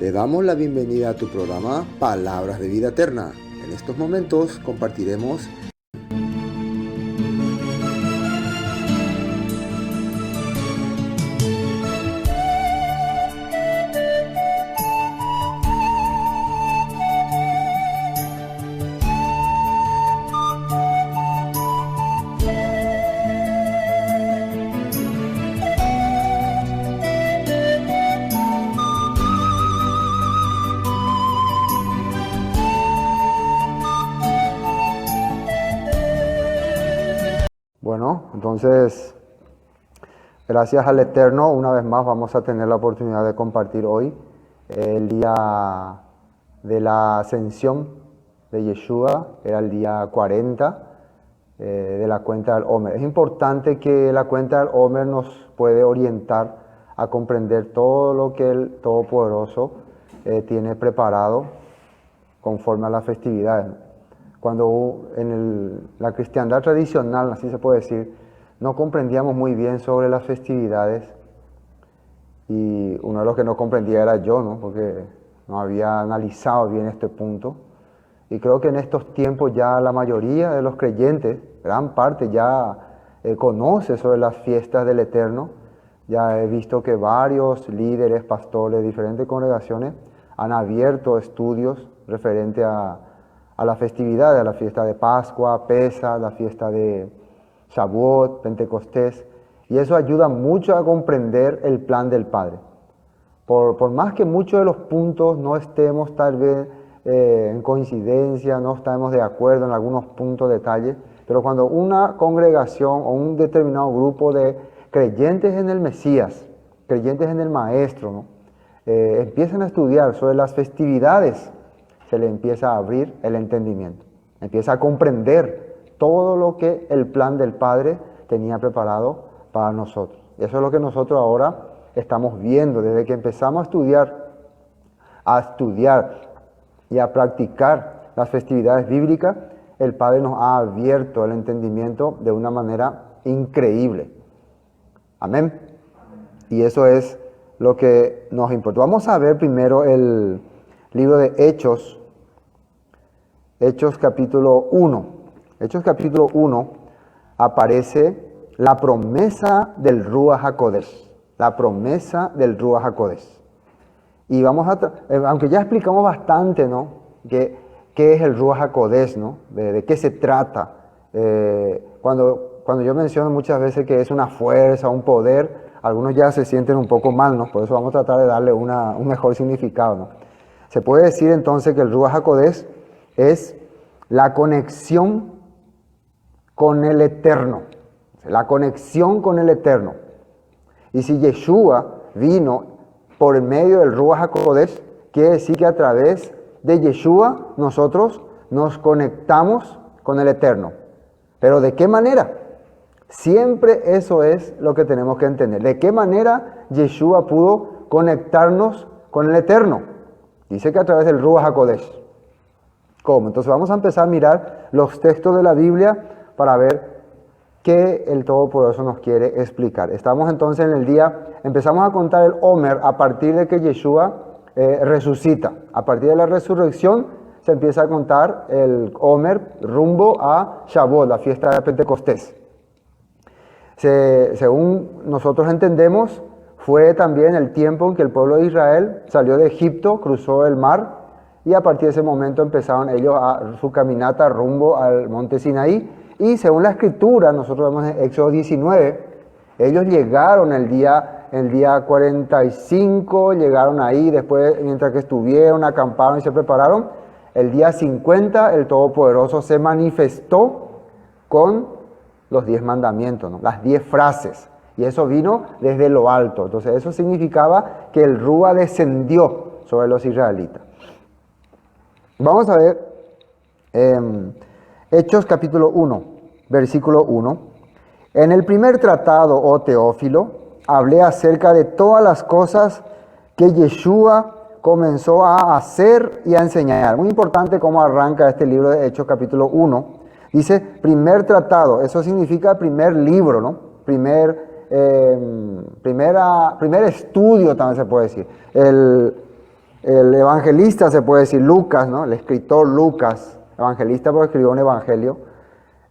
Te damos la bienvenida a tu programa Palabras de Vida Eterna. En estos momentos compartiremos Entonces, gracias al Eterno, una vez más vamos a tener la oportunidad de compartir hoy el día de la ascensión de Yeshua, era el día 40 de la cuenta del Omer. Es importante que la cuenta del Omer nos puede orientar a comprender todo lo que el Todopoderoso tiene preparado conforme a las festividades. Cuando en la cristiandad tradicional, así se puede decir, no comprendíamos muy bien sobre las festividades, y uno de los que no comprendía era yo, ¿no? Porque no había analizado bien este punto. Y creo que en estos tiempos ya la mayoría de los creyentes, gran parte ya conoce sobre las fiestas del Eterno. Ya he visto que varios líderes, pastores de diferentes congregaciones han abierto estudios referentes a las festividades, a la fiesta de Pascua, Pesaj, la fiesta de Shavuot, Pentecostés, y eso ayuda mucho a comprender el plan del Padre. Por más que muchos de los puntos no estemos tal vez en coincidencia, no estamos de acuerdo en algunos puntos, detalles, pero cuando una congregación o un determinado grupo de creyentes en el Mesías, creyentes en el Maestro, ¿no? Empiezan a estudiar sobre las festividades, se le empieza a abrir el entendimiento, empieza a comprender todo lo que el plan del Padre tenía preparado para nosotros. Y eso es lo que nosotros ahora estamos viendo, desde que empezamos a estudiar y a practicar las festividades bíblicas, el Padre nos ha abierto el entendimiento de una manera increíble. Amén. Y eso es lo que nos importa. Vamos a ver primero el libro de Hechos capítulo 1. Hechos capítulo 1 aparece la promesa del Ruach HaKodesh. La promesa del Ruach HaKodesh. Y vamos aunque ya explicamos bastante, ¿no? ¿Qué es el Ruach HaKodesh, ¿no? De qué se trata. Cuando yo menciono muchas veces que es una fuerza, un poder, algunos ya se sienten un poco mal, ¿no? Por eso vamos a tratar de darle un mejor significado, ¿no? Se puede decir entonces que el Ruach HaKodesh es la conexión con el Eterno. La conexión con el Eterno. Y si Yeshua vino por medio del Ruach HaKodesh, quiere decir que a través de Yeshua nosotros nos conectamos con el Eterno. ¿Pero de qué manera? Siempre eso es lo que tenemos que entender. ¿De qué manera Yeshua pudo conectarnos con el Eterno? Dice que a través del Ruach HaKodesh. ¿Cómo? Entonces vamos a empezar a mirar los textos de la Biblia para ver qué el Todopoderoso nos quiere explicar. Estamos entonces empezamos a contar el Omer a partir de que Yeshua resucita. A partir de la resurrección se empieza a contar el Omer rumbo a Shavuot, la fiesta de Pentecostés. Según nosotros entendemos, fue también el tiempo en que el pueblo de Israel salió de Egipto, cruzó el mar, y a partir de ese momento empezaron ellos su caminata rumbo al monte Sinaí. Y según la Escritura, nosotros vemos en Éxodo 19, ellos llegaron el día 45, llegaron ahí, después mientras que estuvieron, acamparon y se prepararon, el día 50 el Todopoderoso se manifestó con los 10 mandamientos, ¿no? Las 10 frases, y eso vino desde lo alto. Entonces eso significaba que el Rúa descendió sobre los israelitas. Vamos a ver Hechos capítulo 1, versículo 1. En el primer tratado, oh Teófilo, hablé acerca de todas las cosas que Yeshua comenzó a hacer y a enseñar. Muy importante cómo arranca este libro de Hechos capítulo 1. Dice primer tratado, eso significa primer libro, ¿no? Primer estudio también se puede decir. El evangelista, se puede decir, Lucas, ¿no? El escritor Lucas, evangelista porque escribió un evangelio,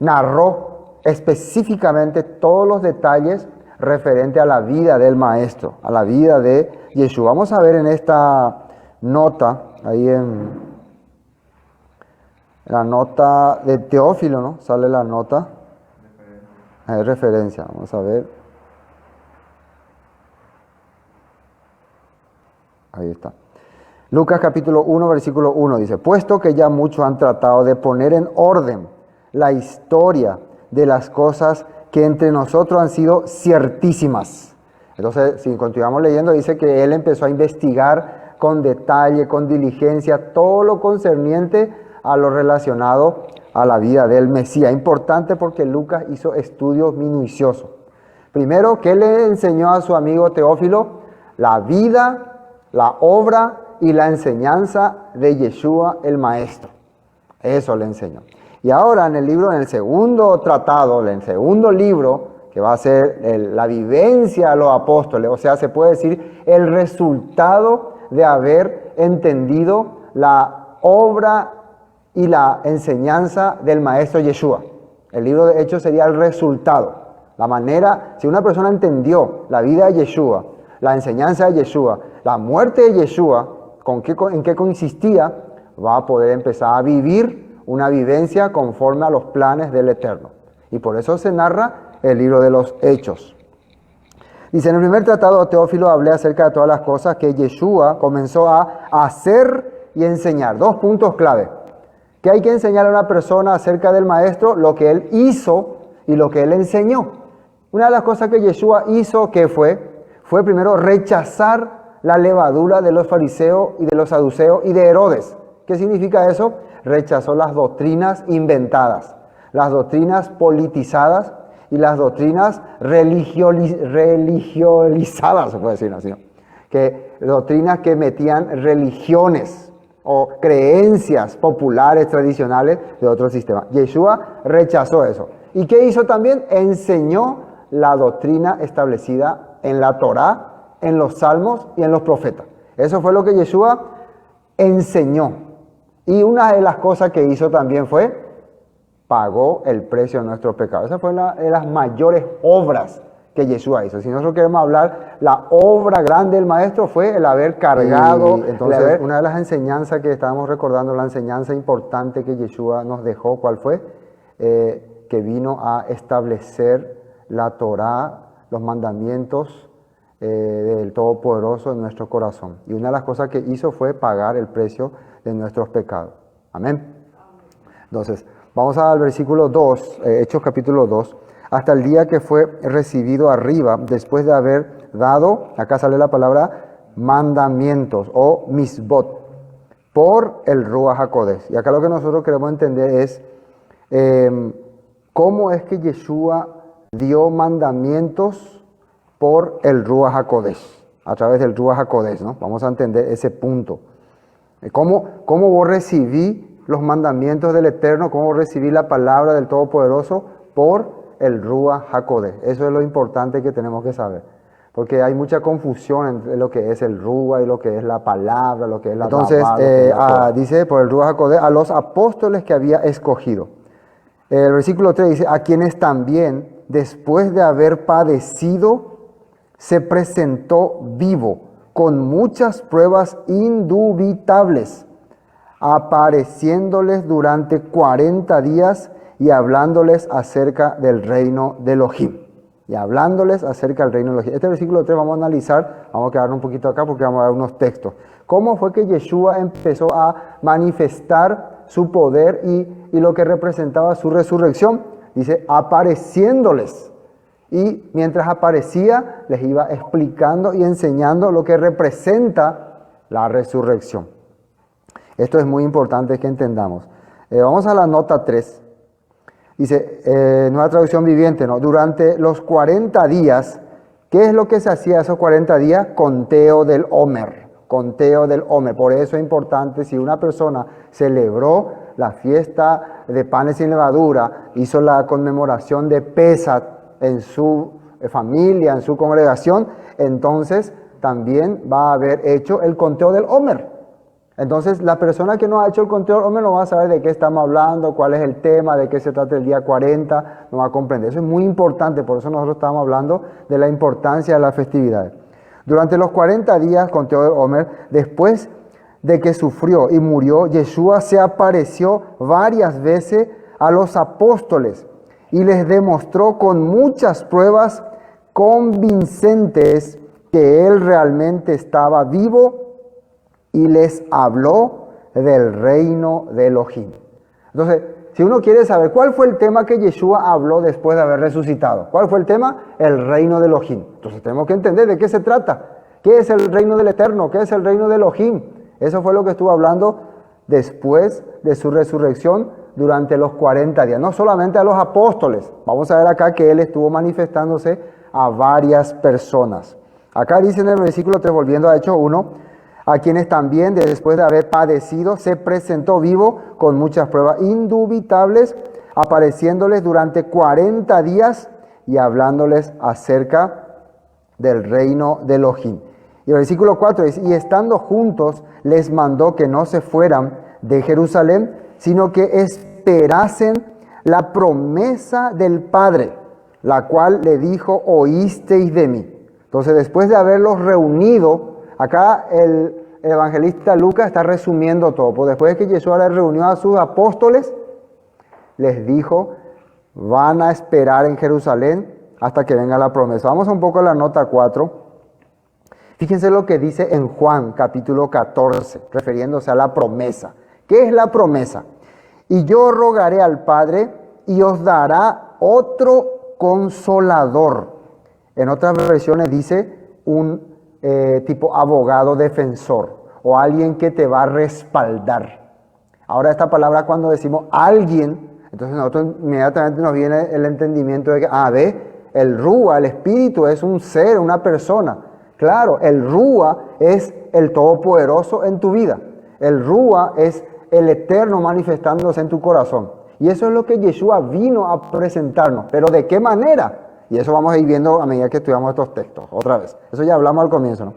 narró específicamente todos los detalles referente a la vida del maestro, a la vida de Yeshua. Vamos a ver en esta nota, ahí en la nota de Teófilo, ¿no? Sale la nota. Hay referencia, vamos a ver. Ahí está. Lucas capítulo 1, versículo 1 dice, puesto que ya muchos han tratado de poner en orden la historia de las cosas que entre nosotros han sido ciertísimas. Entonces, si continuamos leyendo, dice que él empezó a investigar con detalle, con diligencia, todo lo concerniente a lo relacionado a la vida del Mesías. Importante porque Lucas hizo estudios minuciosos. Primero, ¿qué le enseñó a su amigo Teófilo? La vida, la obra y la enseñanza de Yeshua el Maestro. Eso le enseñó. Y ahora en el segundo tratado, en el segundo libro, que va a ser la vivencia de los apóstoles, o sea, se puede decir el resultado de haber entendido la obra y la enseñanza del Maestro Yeshua. El libro de Hechos sería el resultado. La manera, si una persona entendió la vida de Yeshua, la enseñanza de Yeshua, la muerte de Yeshua, en qué consistía, va a poder empezar a vivir una vivencia conforme a los planes del Eterno. Y por eso se narra el libro de los Hechos. Dice, en el primer tratado, Teófilo, hablé acerca de todas las cosas que Yeshua comenzó a hacer y enseñar. 2 puntos clave. Que hay que enseñar a una persona acerca del Maestro lo que él hizo y lo que él enseñó. Una de las cosas que Yeshua hizo, ¿qué fue? Fue primero rechazar la levadura de los fariseos y de los saduceos y de Herodes. ¿Qué significa eso? Rechazó las doctrinas inventadas, las doctrinas politizadas y las doctrinas religiolizadas, se puede decir así, ¿no? Que doctrinas que metían religiones o creencias populares, tradicionales de otro sistema. Yeshua rechazó eso. ¿Y qué hizo también? Enseñó la doctrina establecida en la Torá, en los salmos y en los profetas. Eso fue lo que Yeshua enseñó. Y una de las cosas que hizo también fue, pagó el precio de nuestros pecados. Esa fue una de las mayores obras que Yeshua hizo. Si nosotros queremos hablar, la obra grande del Maestro fue el haber cargado. Y entonces, una de las enseñanzas que estábamos recordando, la enseñanza importante que Yeshua nos dejó, ¿cuál fue? Que vino a establecer la Torá, los mandamientos del Todopoderoso en nuestro corazón. Y una de las cosas que hizo fue pagar el precio de nuestros pecados. Amén. Entonces, vamos al versículo 2, Hechos capítulo 2. Hasta el día que fue recibido arriba, después de haber dado, acá sale la palabra, mandamientos o misbot, por el Ruach HaKodesh. Y acá lo que nosotros queremos entender es cómo es que Yeshua dio mandamientos por el Ruach HaKodesh, a través del Ruach HaKodesh, ¿no? Vamos a entender ese punto. ¿Cómo vos recibí los mandamientos del Eterno? ¿Cómo vos recibí la palabra del Todopoderoso? Por el Ruach HaKodesh. Eso es lo importante que tenemos que saber. Porque hay mucha confusión entre lo que es el Ruach y lo que es la palabra, lo que es la Entonces, dice por el Ruach HaKodesh, a los apóstoles que había escogido. El versículo 3 dice, a quienes también, después de haber padecido, se presentó vivo, con muchas pruebas indubitables, apareciéndoles durante 40 días y hablándoles acerca del reino de Elohim. Y hablándoles acerca del reino de Elohim. Este versículo 3 vamos a analizar, vamos a quedarnos un poquito acá porque vamos a ver unos textos. ¿Cómo fue que Yeshua empezó a manifestar su poder y lo que representaba su resurrección? Dice, apareciéndoles. Y mientras aparecía, les iba explicando y enseñando lo que representa la resurrección. Esto es muy importante que entendamos. Vamos a la nota 3. Dice, nueva traducción viviente, ¿no? Durante los 40 días, ¿qué es lo que se hacía esos 40 días? Conteo del Omer. Conteo del Omer. Por eso es importante, si una persona celebró la fiesta de panes sin levadura, hizo la conmemoración de Pesach, en su familia, en su congregación, entonces también va a haber hecho el conteo del Omer. Entonces, la persona que no ha hecho el conteo Omer no va a saber de qué estamos hablando, cuál es el tema, de qué se trata el día 40, no va a comprender. Eso es muy importante, por eso nosotros estamos hablando de la importancia de las festividades. Durante los 40 días, conteo Omer, después de que sufrió y murió, Yeshua se apareció varias veces a los apóstoles y les demostró con muchas pruebas convincentes que él realmente estaba vivo y les habló del reino de Elohim. Entonces, si uno quiere saber cuál fue el tema que Yeshua habló después de haber resucitado, ¿cuál fue el tema? El reino de Elohim. Entonces tenemos que entender de qué se trata. ¿Qué es el reino del Eterno? ¿Qué es el reino de Elohim? Eso fue lo que estuvo hablando después de su resurrección durante los 40 días. No solamente a los apóstoles. Vamos a ver acá que él estuvo manifestándose a varias personas. Acá dice en el versículo 3, volviendo a Hechos 1, a quienes también después de haber padecido se presentó vivo con muchas pruebas indubitables, apareciéndoles durante 40 días y hablándoles acerca del reino de Elohim. Y el versículo 4 dice, y estando juntos les mandó que no se fueran de Jerusalén, sino que esperasen la promesa del Padre, la cual le dijo, oísteis de mí. Entonces, después de haberlos reunido, acá el evangelista Lucas está resumiendo todo. Pues después de que Jesús les reunió a sus apóstoles, les dijo, van a esperar en Jerusalén hasta que venga la promesa. Vamos un poco a la nota 4. Fíjense lo que dice en Juan capítulo 14, refiriéndose a la promesa. ¿Qué es la promesa? Y yo rogaré al Padre y os dará otro consolador. En otras versiones dice un tipo abogado defensor o alguien que te va a respaldar. Ahora esta palabra cuando decimos alguien, entonces nosotros inmediatamente nos viene el entendimiento de que, el Rúa, el Espíritu es un ser, una persona. Claro, el Rúa es el Todopoderoso en tu vida. El Rúa es el Eterno manifestándose en tu corazón. Y eso es lo que Yeshua vino a presentarnos. ¿Pero de qué manera? Y eso vamos a ir viendo a medida que estudiamos estos textos, otra vez. Eso ya hablamos al comienzo, ¿no?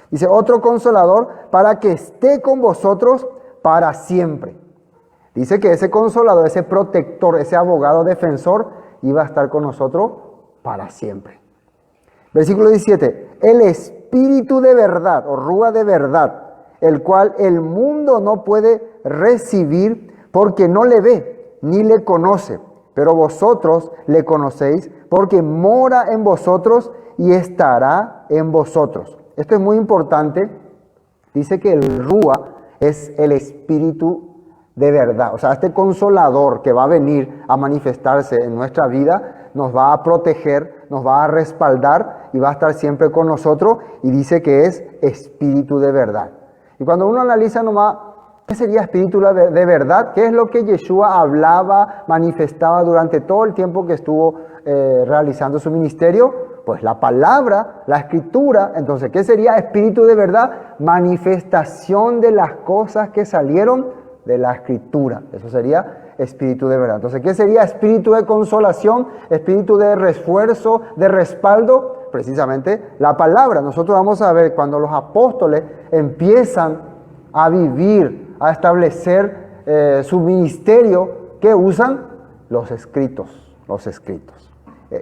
Dice, otro consolador para que esté con vosotros para siempre. Dice que ese consolador, ese protector, ese abogado defensor, iba a estar con nosotros para siempre. Versículo 17, el Espíritu de verdad, o Rúa de verdad, el cual el mundo no puede recibir porque no le ve ni le conoce. Pero vosotros le conocéis porque mora en vosotros y estará en vosotros. Esto es muy importante. Dice que el Rúa es el Espíritu de verdad. O sea, este consolador que va a venir a manifestarse en nuestra vida nos va a proteger, nos va a respaldar y va a estar siempre con nosotros. Y dice que es Espíritu de verdad. Y cuando uno analiza nomás, ¿qué sería espíritu de verdad? ¿Qué es lo que Yeshua hablaba, manifestaba durante todo el tiempo que estuvo realizando su ministerio? Pues la palabra, la escritura. Entonces, ¿qué sería espíritu de verdad? Manifestación de las cosas que salieron de la escritura. Eso sería espíritu de verdad. Entonces, ¿qué sería espíritu de consolación? Espíritu de refuerzo, de respaldo. Precisamente la palabra. Nosotros vamos a ver cuando los apóstoles empiezan a vivir, a establecer su ministerio, ¿qué usan? Los escritos, los escritos.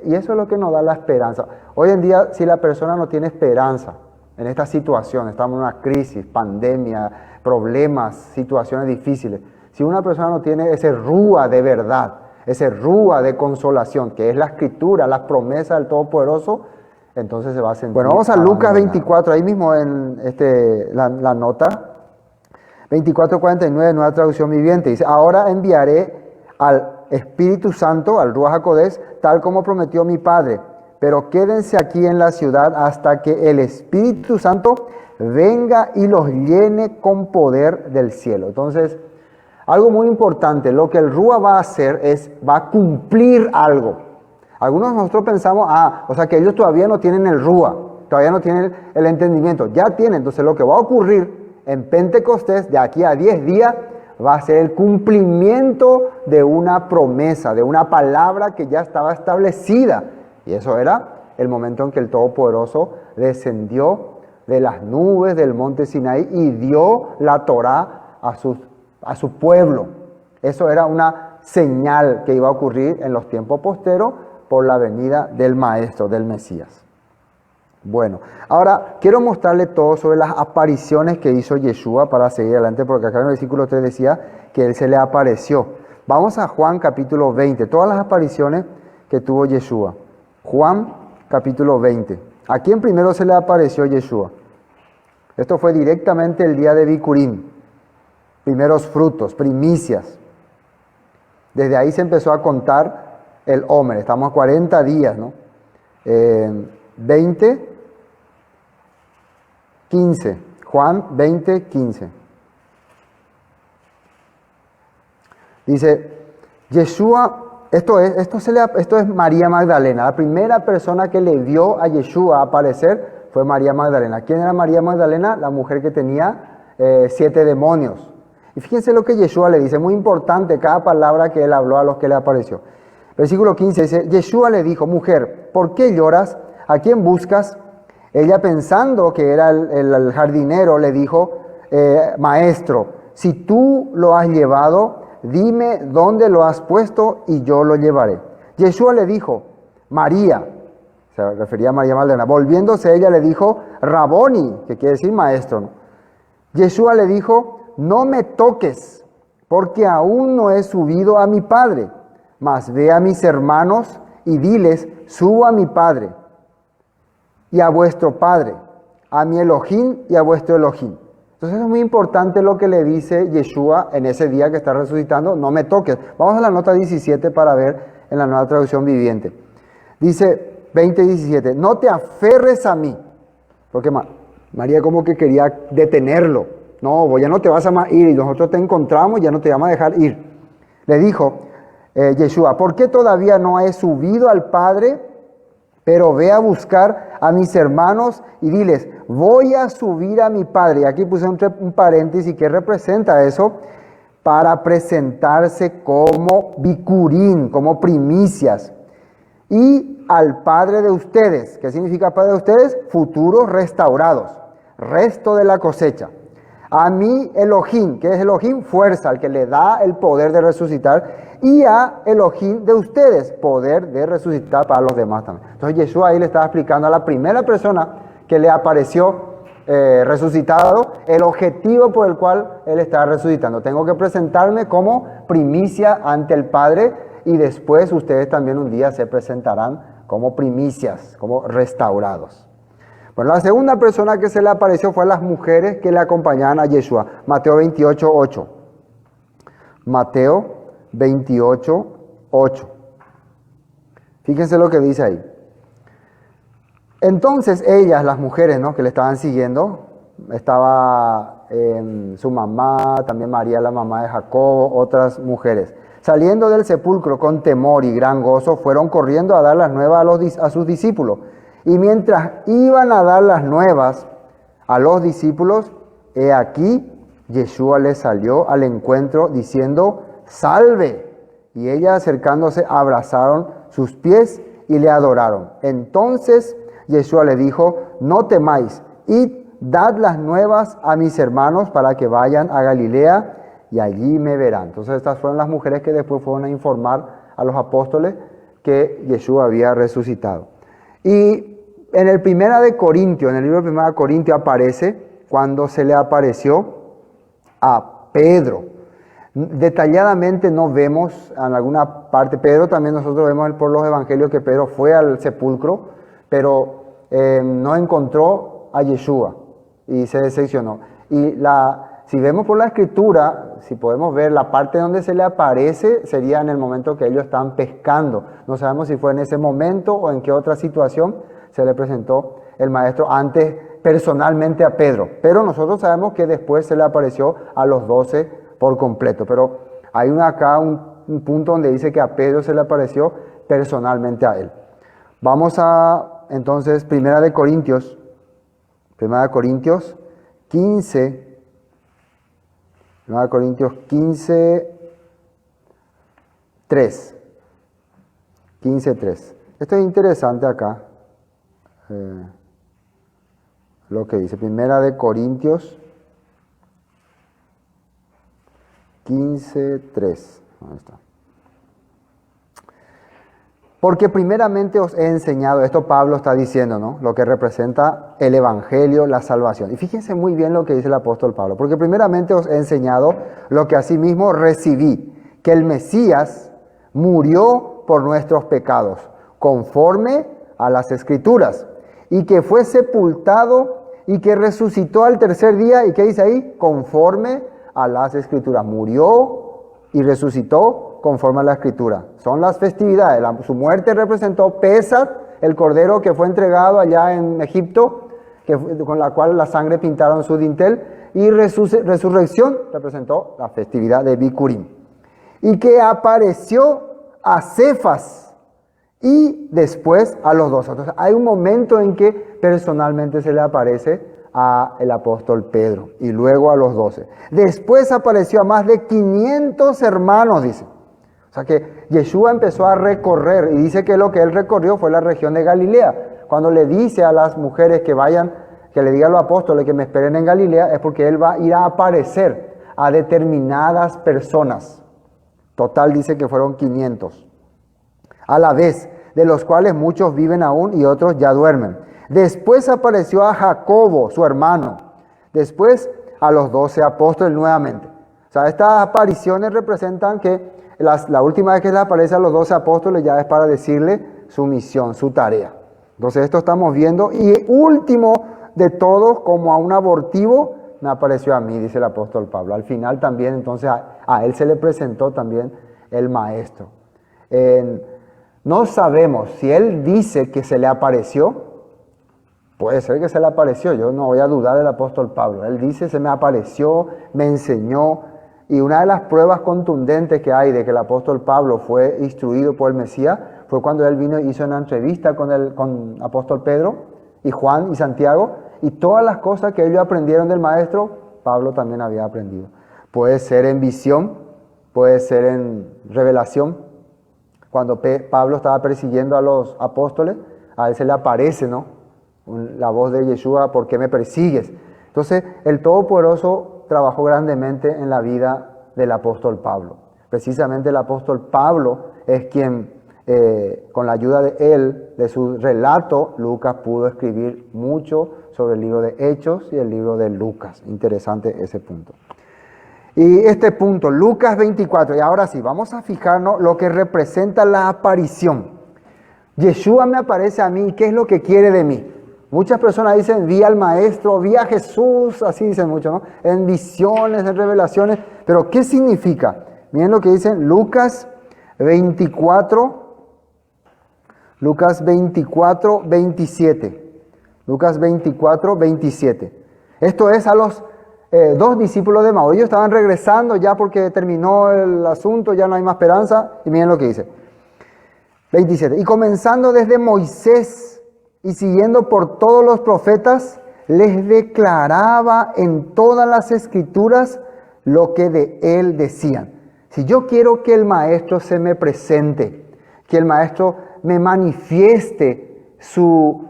Y eso es lo que nos da la esperanza. Hoy en día, si la persona no tiene esperanza en esta situación, estamos en una crisis, pandemia, problemas, situaciones difíciles. Si una persona no tiene ese Rúa de verdad, ese Rúa de consolación, que es la escritura, las promesas del Todopoderoso, entonces se va a sentir. Bueno, vamos a Lucas 24, ahí mismo en la nota. 24:49, nueva traducción viviente. Dice, ahora enviaré al Espíritu Santo, al Ruach HaKodesh, tal como prometió mi Padre. Pero quédense aquí en la ciudad hasta que el Espíritu Santo venga y los llene con poder del cielo. Entonces, algo muy importante, lo que el Ruach va a hacer es, va a cumplir algo. Algunos de nosotros pensamos, o sea que ellos todavía no tienen el Ruach, todavía no tienen el entendimiento. Ya tienen, entonces lo que va a ocurrir en Pentecostés, de aquí a 10 días, va a ser el cumplimiento de una promesa, de una palabra que ya estaba establecida. Y eso era el momento en que el Todopoderoso descendió de las nubes del monte Sinaí y dio la Torá a su pueblo. Eso era una señal que iba a ocurrir en los tiempos posteros por la venida del Maestro, del Mesías. Bueno, ahora quiero mostrarle todo sobre las apariciones que hizo Yeshua para seguir adelante, porque acá en el versículo 3 decía que Él se le apareció. Vamos a Juan capítulo 20, todas las apariciones que tuvo Yeshua. Juan capítulo 20. ¿A quién primero se le apareció Yeshua? Esto fue directamente el día de Bikurim, primeros frutos, primicias. Desde ahí se empezó a contar el Omer, estamos a 40 días, ¿no? 20, 15, Juan 20, 15. Dice, Yeshua, esto es María Magdalena. La primera persona que le vio a Yeshua aparecer fue María Magdalena. ¿Quién era María Magdalena? La mujer que tenía 7 demonios. Y fíjense lo que Yeshua le dice, muy importante cada palabra que él habló a los que le apareció. Versículo 15 dice, Yeshua le dijo, mujer, ¿por qué lloras? ¿A quién buscas? Ella, pensando que era el jardinero, le dijo, maestro, si tú lo has llevado, dime dónde lo has puesto y yo lo llevaré. Yeshua le dijo, María, se refería a María Magdalena. Volviéndose ella le dijo, Raboni, que quiere decir maestro, ¿no? Yeshua le dijo, no me toques, porque aún no he subido a mi Padre, mas ve a mis hermanos y diles, subo a mi Padre y a vuestro Padre, a mi Elohim y a vuestro Elohim. Entonces es muy importante lo que le dice Yeshua en ese día que está resucitando, no me toques. Vamos a la nota 17 para ver en la Nueva Traducción Viviente. Dice 20:17, no te aferres a mí, porque María como que quería detenerlo. No, vos ya no te vas a ir y nosotros te encontramos, ya no te vamos a dejar ir. Le dijo Yeshua, ¿por qué todavía no he subido al Padre? Pero ve a buscar a mis hermanos y diles, voy a subir a mi Padre. Y aquí puse un paréntesis que representa eso, para presentarse como bikurim, como primicias. Y al Padre de ustedes, ¿qué significa Padre de ustedes? Futuros restaurados, resto de la cosecha. A mi Elohim, que es Elohim, fuerza, al que le da el poder de resucitar, y a Elohim de ustedes, poder de resucitar para los demás también. Entonces Yeshua ahí le estaba explicando a la primera persona que le apareció resucitado, el objetivo por el cual él estaba resucitando. Tengo que presentarme como primicia ante el Padre, y después ustedes también un día se presentarán como primicias, como restaurados. Bueno, la segunda persona que se le apareció fue a las mujeres que le acompañaban a Yeshua. Mateo 28:8. Mateo 28:8. Fíjense lo que dice ahí. Entonces ellas, las mujeres, ¿no?, que le estaban siguiendo, estaba su mamá, también María, la mamá de Jacobo, otras mujeres. Saliendo del sepulcro con temor y gran gozo, fueron corriendo a dar las nuevas a sus discípulos. Y mientras iban a dar las nuevas a los discípulos, he aquí, Yeshua les salió al encuentro diciendo, salve. Y ellas, acercándose, abrazaron sus pies y le adoraron. Entonces Yeshua le dijo, no temáis, id, dad las nuevas a mis hermanos para que vayan a Galilea y allí me verán. Entonces estas fueron las mujeres que después fueron a informar a los apóstoles que Yeshua había resucitado. Y en el Primera de Corintios, en el libro de Primera de Corintios aparece cuando se le apareció a Pedro. Detalladamente no vemos en alguna parte, Pedro también nosotros vemos por los evangelios que Pedro fue al sepulcro, pero no encontró a Yeshua y se decepcionó. Y si vemos por la escritura, si podemos ver la parte donde se le aparece, sería en el momento que ellos estaban pescando. No sabemos si fue en ese momento o en qué otra situación se le presentó el maestro antes personalmente a Pedro. Pero nosotros sabemos que después se le apareció a los 12 por completo. Pero hay acá un punto donde dice que a Pedro se le apareció personalmente a él. Vamos a entonces Primera de Corintios 15. Primera de Corintios 15:3. 15:3. Esto es interesante acá. lo que dice. Primera de Corintios 15:3. ¿Dónde está? Porque primeramente os he enseñado, esto Pablo está diciendo, ¿no? Lo que representa el Evangelio, la salvación. Y fíjense muy bien lo que dice el apóstol Pablo. Porque primeramente os he enseñado lo que asimismo recibí, que el Mesías murió por nuestros pecados, conforme a las Escrituras, y que fue sepultado y que resucitó al tercer día, ¿y qué dice ahí? Conforme a las Escrituras. Murió y resucitó conforme a la Escritura. Son las festividades. Su muerte representó Pesach, el cordero que fue entregado allá en Egipto, con la cual la sangre pintaron su dintel, y resurrección representó la festividad de Bikurim. Y que apareció a Cefas y después a los 12. Entonces hay un momento en que personalmente se le aparece al apóstol Pedro y luego a los 12. Después apareció a más de 500 hermanos, dice. O sea que Yeshua empezó a recorrer y dice que lo que él recorrió fue la región de Galilea. Cuando le dice a las mujeres que vayan, que le diga a los apóstoles que me esperen en Galilea, es porque él va a ir a aparecer a determinadas personas. Total dice que fueron 500. A la vez, de los cuales muchos viven aún y otros ya duermen. Después apareció a Jacobo, su hermano. Después a los 12 apóstoles nuevamente. O sea, estas apariciones representan que la última vez que les aparece a los 12 apóstoles ya es para decirle su misión, su tarea. Entonces esto estamos viendo. Y último de todos, como a un abortivo, me apareció a mí, dice el apóstol Pablo. Al final también, entonces, a él se le presentó también el Maestro. No sabemos si él dice que se le apareció. Puede ser que se le apareció, yo no voy a dudar del apóstol Pablo. Él dice, se me apareció, me enseñó. Y una de las pruebas contundentes que hay de que el apóstol Pablo fue instruido por el Mesías fue cuando él vino y hizo una entrevista con el apóstol Pedro y Juan y Santiago. Y todas las cosas que ellos aprendieron del Maestro, Pablo también había aprendido. Puede ser en visión, puede ser en revelación. Cuando Pablo estaba persiguiendo a los apóstoles, a él se le aparece, ¿no? La voz de Yeshua, ¿por qué me persigues? Entonces, el Todopoderoso trabajó grandemente en la vida del apóstol Pablo. Precisamente el apóstol Pablo es quien, con la ayuda de él, de su relato, Lucas pudo escribir mucho sobre el libro de Hechos y el libro de Lucas. Interesante ese punto. Y este punto, Lucas 24, y ahora sí, vamos a fijarnos lo que representa la aparición. Yeshua me aparece a mí, ¿qué es lo que quiere de mí? Muchas personas dicen, vi al Maestro, vi a Jesús, así dicen muchos, ¿no? En visiones, en revelaciones. Pero, ¿qué significa? Miren lo que dicen Lucas 24, 27. Lucas 24, 27. Esto es a los dos discípulos de Maús. Ellos estaban regresando ya porque terminó el asunto, ya no hay más esperanza. Y miren lo que dice. 27. Y comenzando desde Moisés y siguiendo por todos los profetas, les declaraba en todas las Escrituras lo que de él decían. Si yo quiero que el Maestro se me presente, que el Maestro me manifieste su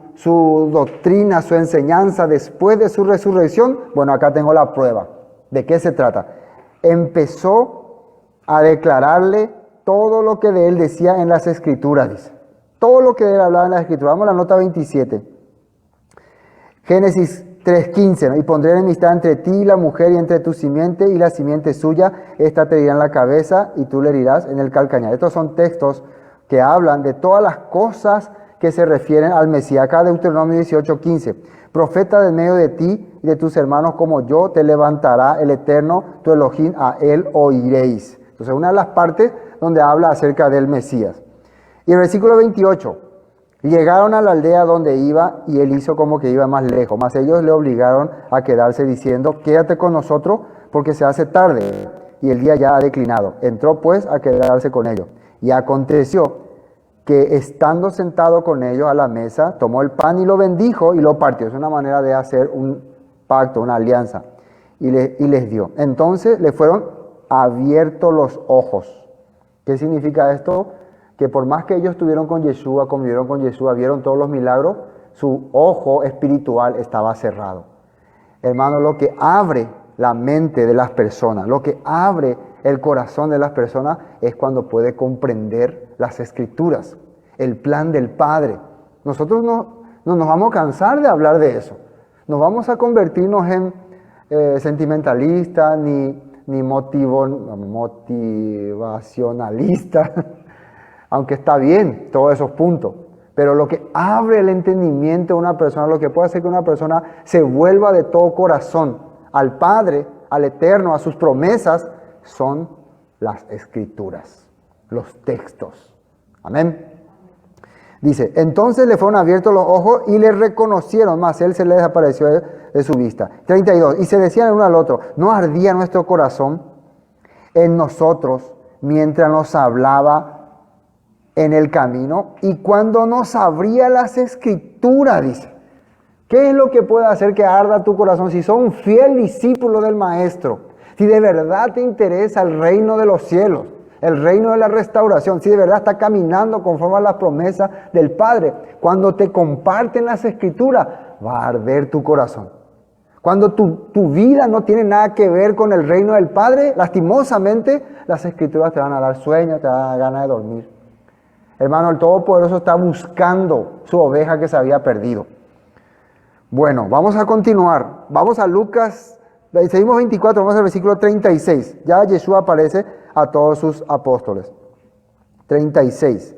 doctrina, su enseñanza después de su resurrección, bueno, acá tengo la prueba. ¿De qué se trata? Empezó a declararle todo lo que de él decía en las Escrituras, dice. Todo lo que de él hablaba en las Escrituras. Vamos a la nota 27. Génesis 3:15, ¿no? Y pondré enemistad entre ti y la mujer y entre tu simiente y la simiente suya. Esta te herirá en la cabeza y tú le herirás en el calcañar. Estos son textos que hablan de todas las cosas que se refieren al Mesías. Acá Deuteronomio 18:15. Profeta de medio de ti y de tus hermanos como yo te levantará el Eterno, tu Elohim, a él oiréis. Entonces, una de las partes donde habla acerca del Mesías. Y el versículo 28, llegaron a la aldea donde iba y él hizo como que iba más lejos, mas ellos le obligaron a quedarse diciendo, quédate con nosotros porque se hace tarde y el día ya ha declinado. Entró pues a quedarse con ellos. Y aconteció que estando sentado con ellos a la mesa, tomó el pan y lo bendijo y lo partió. Es una manera de hacer un pacto, una alianza. Y les dio. Entonces le fueron abiertos los ojos. ¿Qué significa esto? Que por más que ellos estuvieron con Yeshua, convivieron con Yeshua, vieron todos los milagros, Su ojo espiritual estaba cerrado. Hermano, lo que abre la mente de las personas, lo que abre el corazón de las personas es cuando puede comprender las Escrituras, el plan del Padre. Nosotros no nos vamos a cansar de hablar de eso. No vamos a convertirnos en sentimentalistas ni motivacionalistas, aunque está bien todos esos puntos. Pero lo que abre el entendimiento de una persona, lo que puede hacer que una persona se vuelva de todo corazón al Padre, al Eterno, a sus promesas, son las Escrituras, los textos. Amén. Dice, entonces le fueron abiertos los ojos y le reconocieron, mas él se le desapareció de su vista. 32, y se decían el uno al otro, ¿no ardía nuestro corazón en nosotros mientras nos hablaba en el camino y cuando nos abría las Escrituras? Dice, ¿qué es lo que puede hacer que arda tu corazón si sos un fiel discípulo del Maestro? Si de verdad te interesa el reino de los cielos, el reino de la restauración, si de verdad estás caminando conforme a las promesas del Padre, cuando te comparten las Escrituras, va a arder tu corazón. Cuando tu vida no tiene nada que ver con el reino del Padre, lastimosamente, las Escrituras te van a dar sueño, te van a dar ganas de dormir. Hermano, el Todopoderoso está buscando su oveja que se había perdido. Bueno, vamos a continuar. Vamos a Lucas, seguimos 24, vamos al versículo 36. Ya Yeshua aparece a todos sus apóstoles. 36.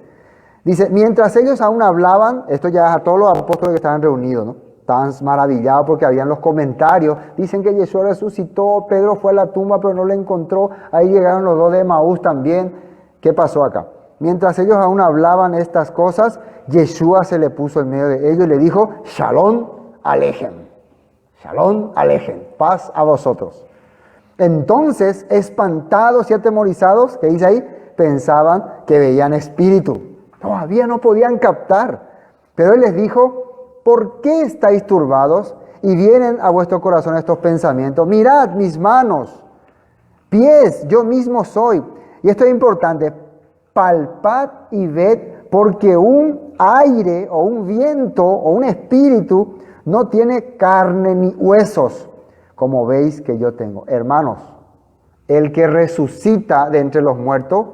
Dice, mientras ellos aún hablaban, esto ya es a todos los apóstoles que estaban reunidos, ¿no? Estaban maravillados porque habían los comentarios. Dicen que Yeshua resucitó, Pedro fue a la tumba pero no le encontró. Ahí llegaron los dos de Emaús también. ¿Qué pasó acá? Mientras ellos aún hablaban estas cosas, Yeshua se le puso en medio de ellos y le dijo, Shalom Alejem. Shalom Alejem. Paz a vosotros. Entonces, espantados y atemorizados, ¿qué dice ahí? Pensaban que veían espíritu. Todavía no podían captar. Pero él les dijo, ¿por qué estáis turbados y vienen a vuestro corazón estos pensamientos? Mirad mis manos, pies, yo mismo soy. Y esto es importante. Palpad y ved, porque un aire o un viento o un espíritu no tiene carne ni huesos, como veis que yo tengo. Hermanos, el que resucita de entre los muertos,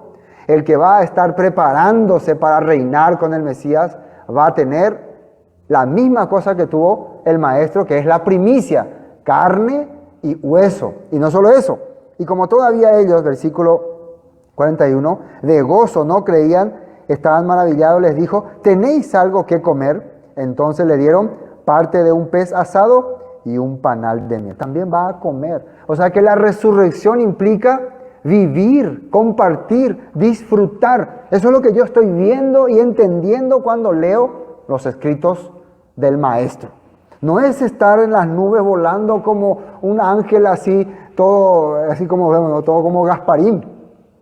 el que va a estar preparándose para reinar con el Mesías, va a tener la misma cosa que tuvo el Maestro, que es la primicia, carne y hueso. Y no solo eso, y como todavía ellos, versículo 41, de gozo no creían, estaban maravillados, les dijo, ¿tenéis algo que comer? Entonces le dieron parte de un pez asado y un panal de miel. También va a comer. O sea que la resurrección implica vivir, compartir, disfrutar. Eso es lo que yo estoy viendo y entendiendo cuando leo los escritos del Maestro. No es estar en las nubes volando como un ángel así, todo así como vemos, ¿no? Todo como Gasparín.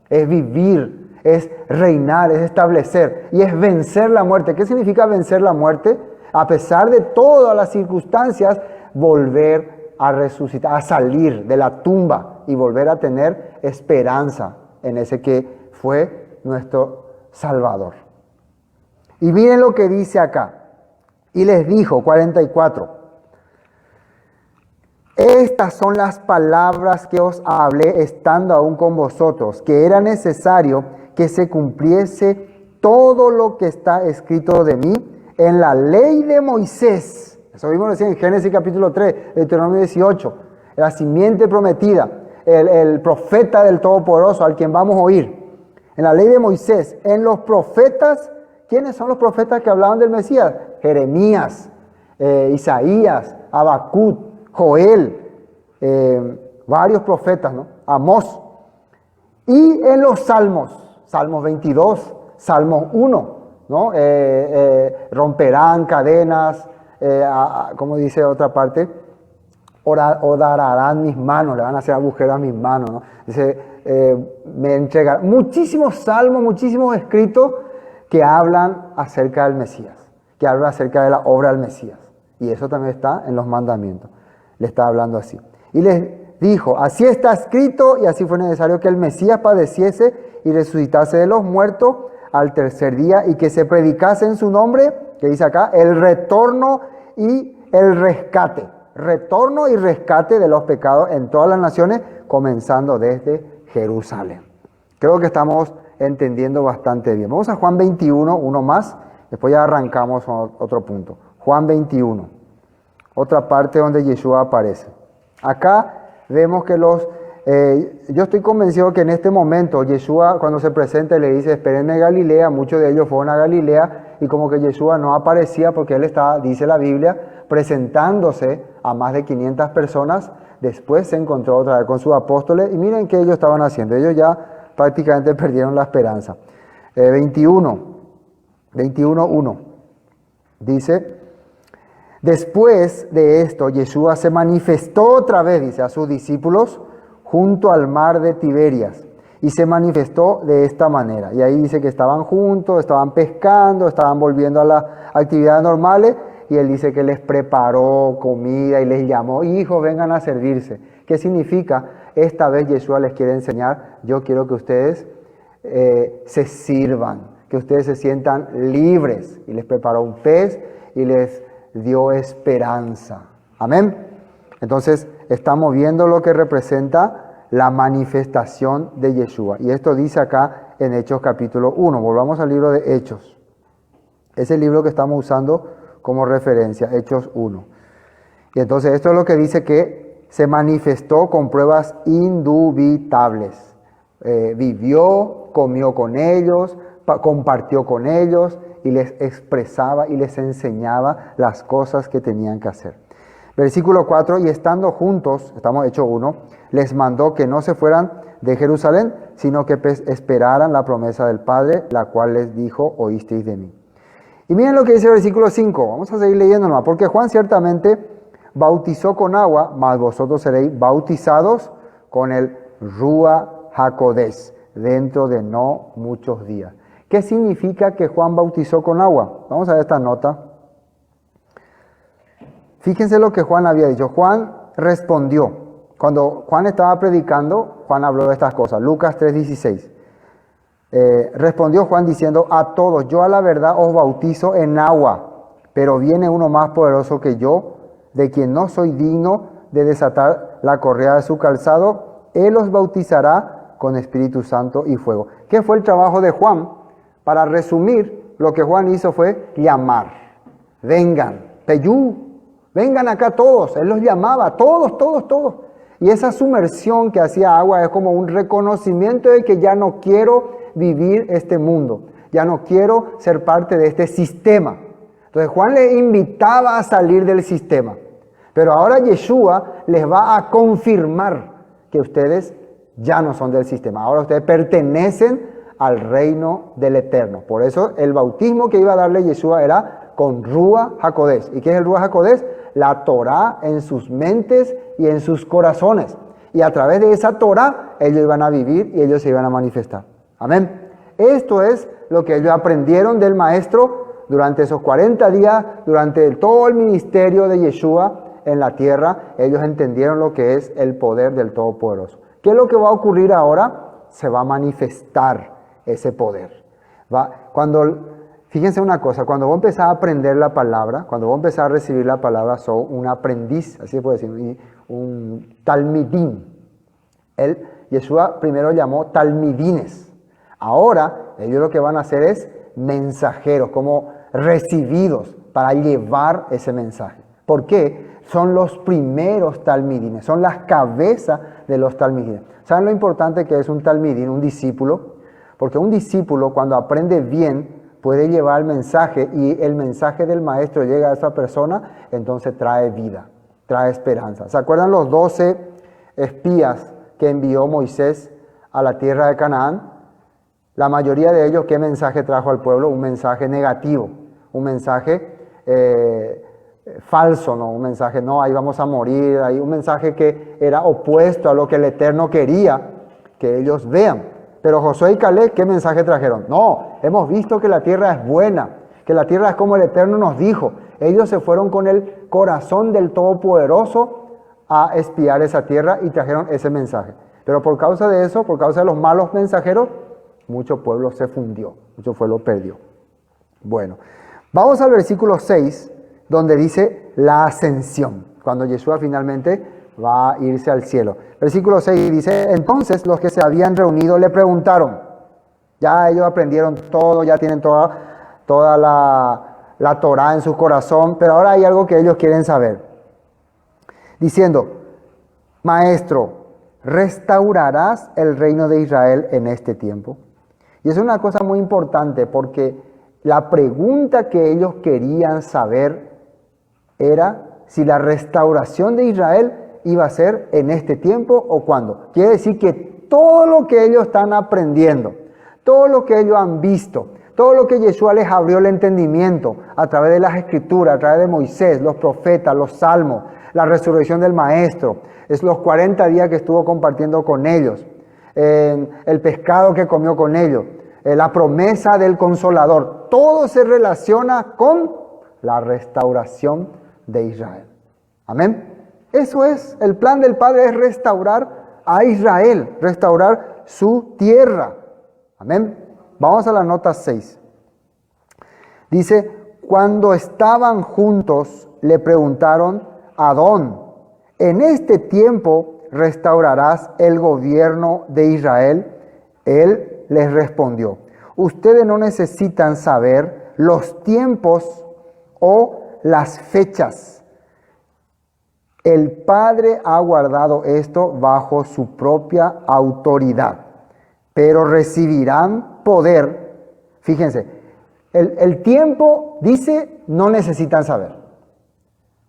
Es vivir, es reinar, es establecer y es vencer la muerte. ¿Qué significa vencer la muerte? A pesar de todas las circunstancias, volver a resucitar, a salir de la tumba y volver a tener esperanza en ese que fue nuestro Salvador. Y miren lo que dice acá. Y les dijo, 44. Estas son las palabras que os hablé estando aún con vosotros, que era necesario que se cumpliese todo lo que está escrito de mí en la ley de Moisés. Eso vimos recién en Génesis capítulo 3, Deuteronomio 18, la simiente prometida, el profeta del Todopoderoso al quien vamos a oír. En la ley de Moisés, en los profetas, ¿quiénes son los profetas que hablaban del Mesías? Jeremías, Isaías, Habacuc, Joel, varios profetas, ¿no? Amós. Y en los salmos, Salmos 22, Salmos 1, ¿no? Romperán cadenas, como dice otra parte, odarán mis manos, le van a hacer agujeros a mis manos, ¿no? Dice, me entregarán. Muchísimos salmos, muchísimos escritos que hablan acerca del Mesías, que hablan acerca de la obra del Mesías. Y eso también está en los mandamientos. Le está hablando así. Y les dijo, así está escrito y así fue necesario que el Mesías padeciese y resucitase de los muertos al tercer día y que se predicase en su nombre, ¿Qué dice acá? El retorno y el rescate. Retorno y rescate de los pecados en todas las naciones, comenzando desde Jerusalén. Creo que estamos entendiendo bastante bien. Vamos a Juan 21, uno más, después ya arrancamos con otro punto. Juan 21, otra parte donde Yeshua aparece. Acá vemos que yo estoy convencido que en este momento Yeshua, cuando se presenta y le dice, espérenme en Galilea, muchos de ellos fueron a Galilea, y como que Yeshua no aparecía porque él estaba, dice la Biblia, presentándose a más de 500 personas. Después se encontró otra vez con sus apóstoles, y miren qué ellos estaban haciendo. Ellos ya prácticamente perdieron la esperanza. 21:1 dice: después de esto, Yeshua se manifestó otra vez, dice, a sus discípulos junto al mar de Tiberias, y se manifestó de esta manera. Y ahí dice que estaban juntos, estaban pescando, estaban volviendo a las actividades normales, y él dice que les preparó comida y les llamó, hijos, vengan a servirse. ¿Qué significa? Esta vez Yeshua les quiere enseñar, yo quiero que ustedes se sirvan, que ustedes se sientan libres. Y les preparó un pez y les dio esperanza. Amén. Entonces estamos viendo lo que representa la manifestación de Yeshua. Y esto dice acá en Hechos capítulo 1. Volvamos al libro de Hechos. Es el libro que estamos usando como referencia, Hechos 1. Y entonces esto es lo que dice que se manifestó con pruebas indubitables. Vivió, comió con ellos, compartió con ellos y les expresaba y les enseñaba las cosas que tenían que hacer. Versículo 4, y estando juntos, estamos Hechos 1, les mandó que no se fueran de Jerusalén, sino que esperaran la promesa del Padre, la cual les dijo, oísteis de mí. Y miren lo que dice el versículo 5, vamos a seguir leyendo nomás, porque Juan ciertamente bautizó con agua, mas vosotros seréis bautizados con el Rúa HaKodesh, dentro de no muchos días. ¿Qué significa que Juan bautizó con agua? Vamos a ver esta nota. Fíjense lo que Juan había dicho. Juan respondió. Cuando Juan estaba predicando, Juan habló de estas cosas. Lucas 3:16. Respondió Juan diciendo, a todos, yo a la verdad os bautizo en agua, pero viene uno más poderoso que yo, de quien no soy digno de desatar la correa de su calzado. Él os bautizará con Espíritu Santo y fuego. ¿Qué fue el trabajo de Juan? Para resumir, lo que Juan hizo fue llamar. Vengan, Peyú. Vengan acá todos, él los llamaba, todos. Y esa sumersión que hacía agua es como un reconocimiento de que ya no quiero vivir este mundo, ya no quiero ser parte de este sistema. Entonces Juan les invitaba a salir del sistema. Pero ahora Yeshua les va a confirmar que ustedes ya no son del sistema. Ahora ustedes pertenecen al reino del Eterno. Por eso el bautismo que iba a darle Yeshua era con Rúa HaKodesh. ¿Y qué es el Rúa HaKodesh? La Torá en sus mentes y en sus corazones. Y a través de esa Torá ellos iban a vivir y ellos se iban a manifestar. Amén. Esto es lo que ellos aprendieron del Maestro durante esos 40 días, durante todo el ministerio de Yeshua en la tierra. Ellos entendieron lo que es el poder del Todopoderoso. ¿Qué es lo que va a ocurrir ahora? Se va a manifestar ese poder. Fíjense una cosa, cuando vos empezás a aprender la palabra, cuando vos empezás a recibir la palabra, sos un aprendiz, así se puede decir, un talmidín. Yeshua primero llamó talmidines. Ahora, ellos lo que van a hacer es mensajeros, como recibidos para llevar ese mensaje. ¿Por qué? Son los primeros talmidines, son las cabezas de los talmidines. ¿Saben lo importante que es un talmidín, un discípulo? Porque un discípulo, cuando aprende bien, puede llevar el mensaje y el mensaje del maestro llega a esa persona, entonces trae vida, trae esperanza. ¿Se acuerdan los 12 espías que envió Moisés a la tierra de Canaán? La mayoría de ellos, ¿qué mensaje trajo al pueblo? Un mensaje negativo, un mensaje falso, ¿no? Un mensaje, no, ahí vamos a morir, ahí un mensaje que era opuesto a lo que el Eterno quería que ellos vean. Pero Josué y Caleb, ¿qué mensaje trajeron? No, hemos visto que la tierra es buena, que la tierra es como el Eterno nos dijo. Ellos se fueron con el corazón del Todopoderoso a espiar esa tierra y trajeron ese mensaje. Pero por causa de eso, por causa de los malos mensajeros, mucho pueblo se fundió, mucho pueblo perdió. Bueno, Vamos al versículo 6, donde dice la ascensión, cuando Yeshua finalmente va a irse al cielo. Versículo 6 dice, entonces los que se habían reunido le preguntaron, ya ellos aprendieron todo, ya tienen toda la Torá en su corazón, pero ahora hay algo que ellos quieren saber. Diciendo, Maestro, ¿restaurarás el reino de Israel en este tiempo? Y es una cosa muy importante porque la pregunta que ellos querían saber era si la restauración de Israel iba a ser en este tiempo o cuándo. Quiere decir que todo lo que ellos están aprendiendo, todo lo que ellos han visto, todo lo que Yeshua les abrió el entendimiento a través de las escrituras, a través de Moisés, los profetas, los salmos, la resurrección del maestro, es los 40 días que estuvo compartiendo con ellos, el pescado que comió con ellos, la promesa del consolador, todo se relaciona con la restauración de Israel. Amén. Eso es, el plan del Padre es restaurar a Israel, restaurar su tierra. Amén. Vamos a la nota 6. Dice, cuando estaban juntos, le preguntaron, Adón, ¿en este tiempo restaurarás el gobierno de Israel? Él les respondió, ustedes no necesitan saber los tiempos o las fechas. El Padre ha guardado esto bajo su propia autoridad, pero recibirán poder. Fíjense, el tiempo dice no necesitan saber.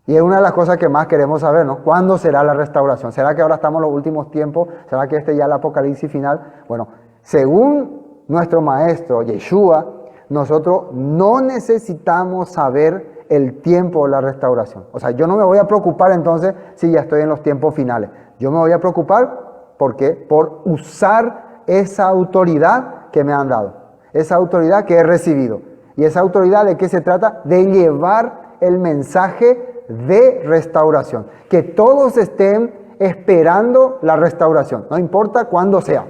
Y es una de las cosas que más queremos saber, ¿no? ¿Cuándo será la restauración? ¿Será que ahora estamos en los últimos tiempos? ¿Será que este ya es el apocalipsis final? Bueno, según nuestro maestro Yeshua, nosotros no necesitamos saber el tiempo de la restauración. O sea, yo no me voy a preocupar entonces si ya estoy en los tiempos finales. Yo me voy a preocupar, ¿por qué? Por usar esa autoridad que me han dado, esa autoridad que he recibido. ¿Y esa autoridad de qué se trata? De llevar el mensaje de restauración. Que todos estén esperando la restauración, no importa cuándo sea.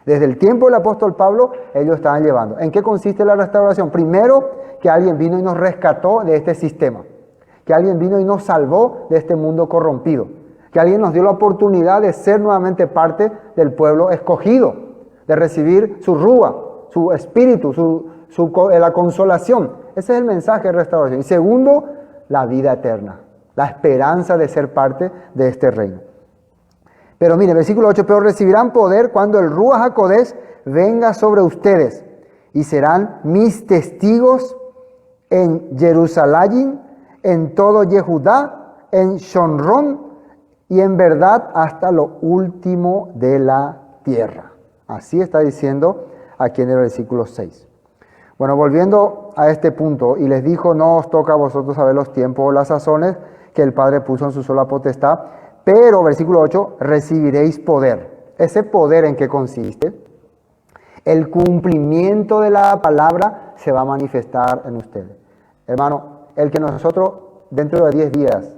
Desde el tiempo del apóstol Pablo, ellos estaban llevando. ¿En qué consiste la restauración? Primero, que alguien vino y nos rescató de este sistema. Que alguien vino y nos salvó de este mundo corrompido. Que alguien nos dio la oportunidad de ser nuevamente parte del pueblo escogido. De recibir su rúa, su espíritu, la consolación. Ese es el mensaje de restauración. Y segundo, la vida eterna. La esperanza de ser parte de este reino. Pero mire, versículo 8, pero recibirán poder cuando el Ruach HaKodesh venga sobre ustedes y serán mis testigos en Jerusalén, en todo Yehudá, en Shonrón y en verdad hasta lo último de la tierra. Así está diciendo aquí en el versículo 6. Bueno, volviendo a este punto, y les dijo, no os toca a vosotros saber los tiempos o las sazones que el Padre puso en su sola potestad, pero, versículo 8, recibiréis poder. ¿Ese poder en qué consiste? El cumplimiento de la palabra se va a manifestar en ustedes. Hermano, el que nosotros dentro de 10 días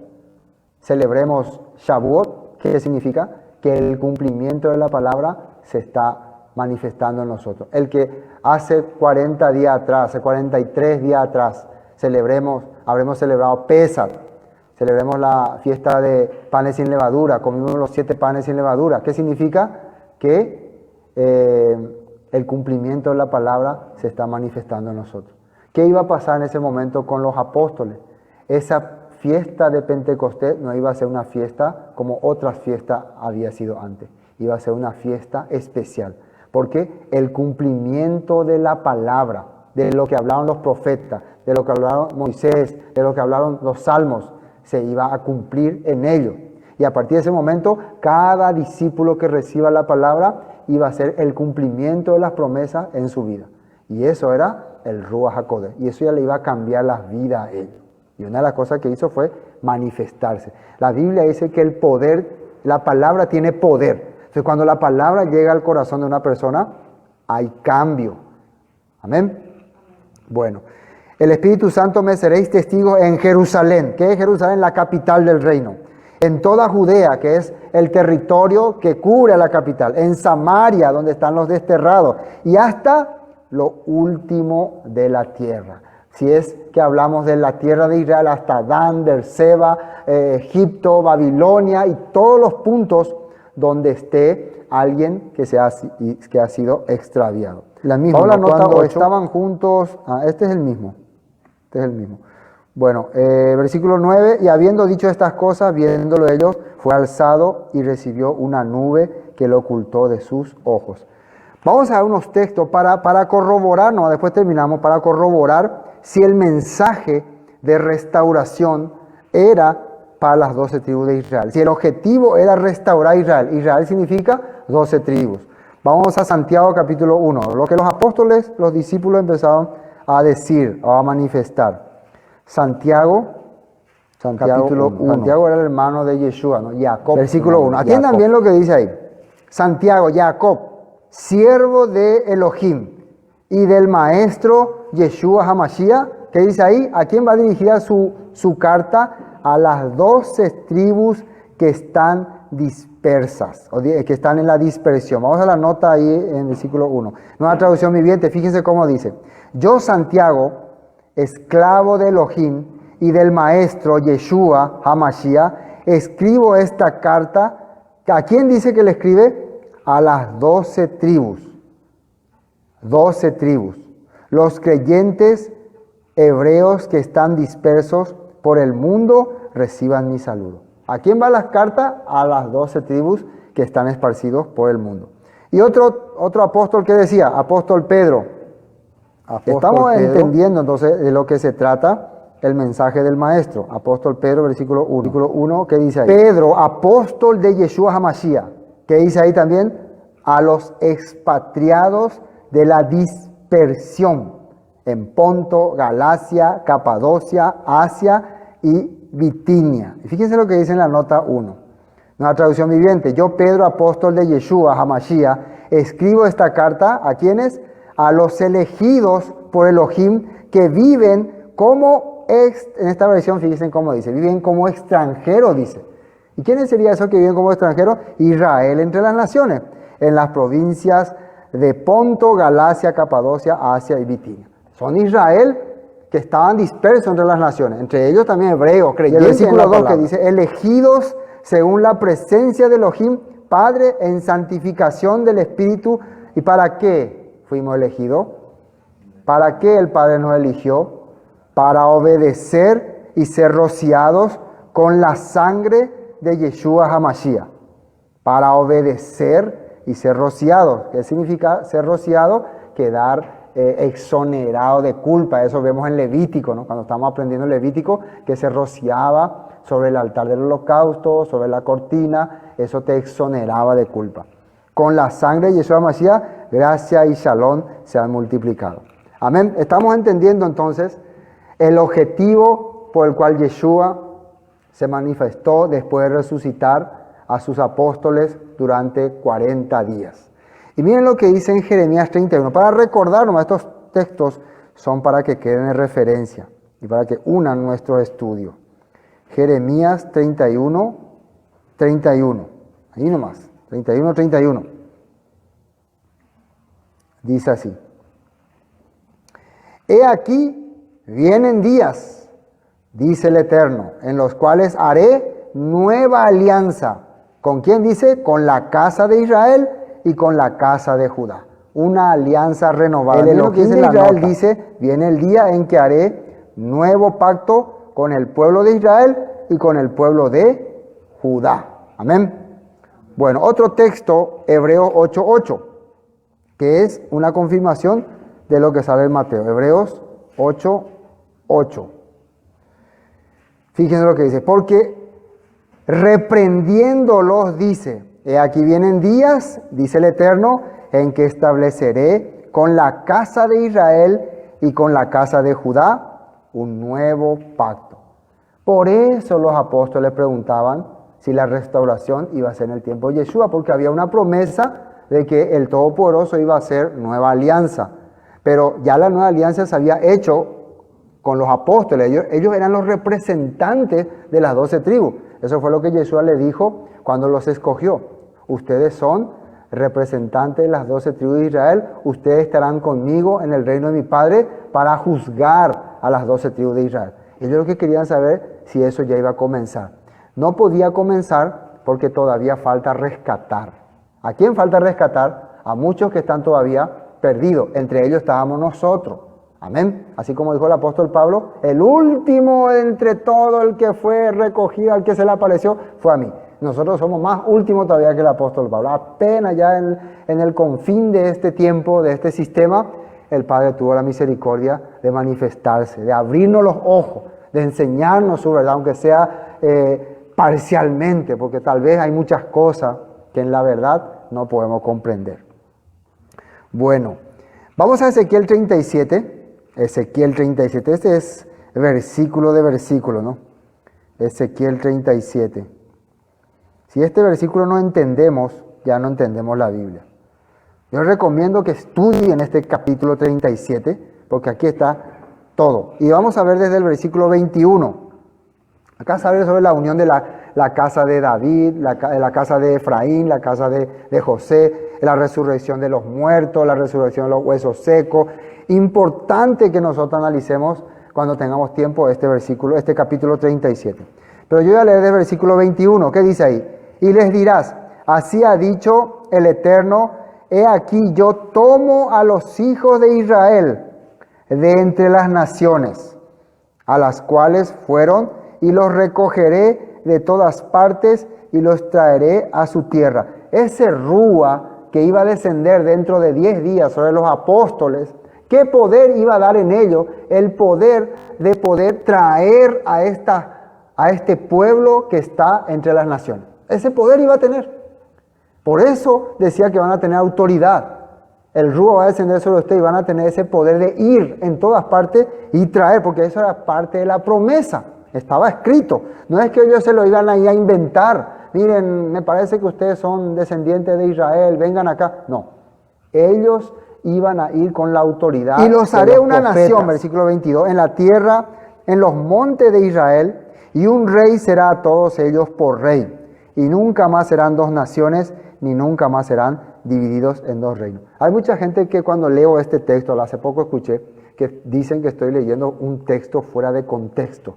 celebremos Shavuot, ¿qué significa? Que el cumplimiento de la palabra se está manifestando en nosotros. El que hace 40 días atrás, hace 43 días atrás, habremos celebrado Pesach, celebremos la fiesta de panes sin levadura, comimos los 7 panes sin levadura. ¿Qué significa? Que el cumplimiento de la palabra se está manifestando en nosotros. ¿Qué iba a pasar en ese momento con los apóstoles? Esa fiesta de Pentecostés no iba a ser una fiesta como otras fiestas había sido antes. Iba a ser una fiesta especial. Porque el cumplimiento de la palabra, de lo que hablaron los profetas, de lo que hablaron Moisés, de lo que hablaron los salmos, se iba a cumplir en ello. Y a partir de ese momento, cada discípulo que reciba la palabra iba a ser el cumplimiento de las promesas en su vida. Y eso era el Ruach HaKodesh. Y eso ya le iba a cambiar la vida a ellos. Y una de las cosas que hizo fue manifestarse. La Biblia dice que el poder, la palabra tiene poder. Entonces, cuando la palabra llega al corazón de una persona, hay cambio. Amén. Bueno. El Espíritu Santo me seréis testigos en Jerusalén. ¿Qué es Jerusalén? La capital del reino. En toda Judea, que es el territorio que cubre a la capital. En Samaria, donde están los desterrados. Y hasta lo último de la tierra. Si es que hablamos de la tierra de Israel hasta Dan, Beerseba, Egipto, Babilonia y todos los puntos donde esté alguien que ha sido extraviado. La misma, Paula nota cuando estaban juntos, este es el mismo. Bueno, versículo 9, y habiendo dicho estas cosas, viéndolo ellos, fue alzado y recibió una nube que lo ocultó de sus ojos. Vamos a ver unos textos para corroborar, después terminamos, para corroborar si el mensaje de restauración era para las 12 tribus de Israel. Si el objetivo era restaurar a Israel. Israel significa 12 tribus. Vamos a Santiago capítulo 1. Lo que los apóstoles, los discípulos empezaron a decir o a manifestar. Santiago capítulo 1. Santiago era el hermano de Yeshua, ¿no? Jacob. Versículo 1. Aquí también lo que dice ahí. Santiago, Jacob, siervo de Elohim y del maestro Yeshua Hamashiach. ¿Qué dice ahí? ¿A quién va dirigida su carta? A las 12 tribus que están dispersas, o que están en la dispersión. Vamos a la nota ahí en el versículo 1. Nueva traducción viviente, fíjense cómo dice. Yo, Santiago, esclavo de Elohim y del maestro Yeshua Hamashiach, escribo esta carta. ¿A quién dice que le escribe? A las 12 tribus. 12 tribus. Los creyentes hebreos que están dispersos por el mundo reciban mi saludo. ¿A quién va las cartas? A las 12 tribus que están esparcidos por el mundo. Y otro apóstol que decía, apóstol Pedro. Estamos entendiendo entonces de lo que se trata el mensaje del maestro. Apóstol Pedro, versículo 1. Versículo 1, ¿qué dice ahí? Pedro, apóstol de Yeshua Hamashiach. ¿Qué dice ahí también? A los expatriados de la dispersión en Ponto, Galacia, Capadocia, Asia y Bitinia. Y fíjense lo que dice en la nota 1. Una traducción viviente. Yo, Pedro, apóstol de Yeshua Hamashiach, escribo esta carta ¿a quiénes? A los elegidos por Elohim que viven como, en esta versión fíjense cómo dice, viven como extranjeros, dice. ¿Y quiénes serían esos que viven como extranjeros? Israel entre las naciones, en las provincias de Ponto, Galacia, Capadocia, Asia y Bitinia. Son Israel que estaban dispersos entre las naciones, entre ellos también hebreos, creyentes. Y el versículo 2 que dice, elegidos según la presencia de Elohim, Padre, en santificación del Espíritu. ¿Y para qué fuimos elegidos? ¿Para qué el Padre nos eligió? Para obedecer y ser rociados con la sangre de Yeshua Hamashiach. Para obedecer y ser rociados. ¿Qué significa ser rociado? Quedar exonerado de culpa. Eso vemos en Levítico, ¿no? Cuando estamos aprendiendo Levítico, que se rociaba sobre el altar del holocausto, sobre la cortina, eso te exoneraba de culpa. Con la sangre de Yeshua Hamashiach, gracia y shalom se han multiplicado. Amén. Estamos entendiendo entonces el objetivo por el cual Yeshua se manifestó después de resucitar a sus apóstoles durante 40 días. Y miren lo que dice en Jeremías 31. Para recordarnos, estos textos son para que queden en referencia y para que unan nuestro estudio. Jeremías 31, 31. Ahí nomás, 31, 31. Dice así. He aquí, vienen días, dice el Eterno, en los cuales haré nueva alianza. ¿Con quién dice? Con la casa de Israel y con la casa de Judá. Una alianza renovada. El Elohim de Israel dice, viene el día en que haré nuevo pacto con el pueblo de Israel y con el pueblo de Judá. Amén. Bueno, otro texto, Hebreos 8:8, que es una confirmación de lo que sale en Mateo. Hebreos 8:8. Fíjense lo que dice, porque reprendiéndolos dice, he aquí vienen días, dice el Eterno, en que estableceré con la casa de Israel y con la casa de Judá un nuevo pacto. Por eso los apóstoles preguntaban si la restauración iba a ser en el tiempo de Yeshua, porque había una promesa de que el Todopoderoso iba a hacer nueva alianza. Pero ya la nueva alianza se había hecho con los apóstoles. Ellos eran los representantes de las 12 tribus. Eso fue lo que Yeshua le dijo cuando los escogió. Ustedes son representantes de las 12 tribus de Israel. Ustedes estarán conmigo en el reino de mi Padre para juzgar a las 12 tribus de Israel. Ellos lo que querían saber si eso ya iba a comenzar. No podía comenzar porque todavía falta rescatar. ¿A quién falta rescatar? A muchos que están todavía perdidos. Entre ellos estábamos nosotros. Amén. Así como dijo el apóstol Pablo, el último entre todo el que fue recogido, al que se le apareció, fue a mí. Nosotros somos más últimos todavía que el apóstol Pablo. Apenas ya en el confín de este tiempo, de este sistema, el Padre tuvo la misericordia de manifestarse, de abrirnos los ojos, de enseñarnos su verdad, aunque sea parcialmente, porque tal vez hay muchas cosas que en la verdad no podemos comprender. Bueno, vamos a Ezequiel 37. Ezequiel 37, este es versículo de versículo, ¿no? Ezequiel 37. Si este versículo no entendemos, ya no entendemos la Biblia. Yo recomiendo que estudien este capítulo 37, porque aquí está todo. Y vamos a ver desde el versículo 21. Acá se habla sobre la unión de la casa de David, la casa de Efraín, la casa de José, la resurrección de los muertos, la resurrección de los huesos secos. Importante que nosotros analicemos cuando tengamos tiempo este versículo, este capítulo 37. Pero yo voy a leer del versículo 21, ¿qué dice ahí? Y les dirás, así ha dicho el Eterno, he aquí yo tomo a los hijos de Israel de entre las naciones, a las cuales fueron, y los recogeré de todas partes y los traeré a su tierra. Ese Rúa que iba a descender dentro de 10 días sobre los apóstoles, ¿qué poder iba a dar en ellos? El poder de poder traer a este pueblo que está entre las naciones. Ese poder iba a tener. Por eso decía que van a tener autoridad. El Rúa va a descender sobre ustedes y van a tener ese poder de ir en todas partes y traer, porque eso era parte de la promesa. Estaba escrito. No es que ellos se lo iban a ir a inventar. Miren, me parece que ustedes son descendientes de Israel, vengan acá. No. Ellos iban a ir con la autoridad. Y los haré una nación, versículo 22, en la tierra, en los montes de Israel, y un rey será a todos ellos por rey. Y nunca más serán dos naciones, ni nunca más serán divididos en dos reinos. Hay mucha gente que cuando leo este texto, hace poco escuché, que dicen que estoy leyendo un texto fuera de contexto.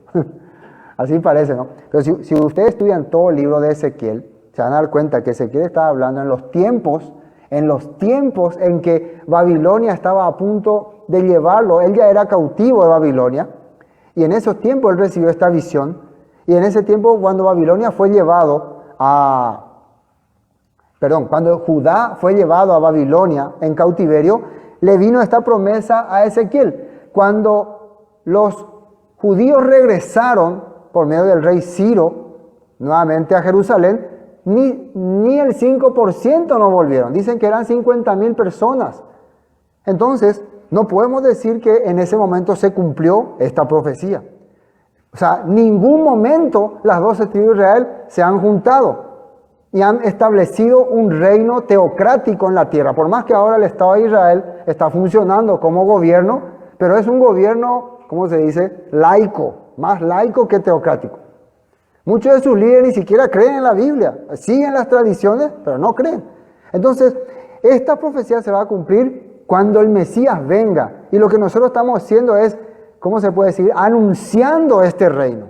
Así parece, ¿no? Pero si ustedes estudian todo el libro de Ezequiel, se van a dar cuenta que Ezequiel estaba hablando en los tiempos en que Babilonia estaba a punto de llevarlo. Él ya era cautivo de Babilonia, y en esos tiempos él recibió esta visión, y en ese tiempo cuando Babilonia fue llevado cuando Judá fue llevado a Babilonia en cautiverio, le vino esta promesa a Ezequiel. Cuando los judíos regresaron por medio del rey Ciro nuevamente a Jerusalén, ni el 5% no volvieron. Dicen que eran 50,000 personas. Entonces, no podemos decir que en ese momento se cumplió esta profecía. O sea, ningún momento las 12 tribus de Israel se han juntado y han establecido un reino teocrático en la tierra. Por más que ahora el Estado de Israel está funcionando como gobierno, pero es un gobierno, ¿cómo se dice? Laico, más laico que teocrático. Muchos de sus líderes ni siquiera creen en la Biblia, siguen las tradiciones, pero no creen. Entonces, esta profecía se va a cumplir cuando el Mesías venga. Y lo que nosotros estamos haciendo es, ¿cómo se puede decir? Anunciando este reino.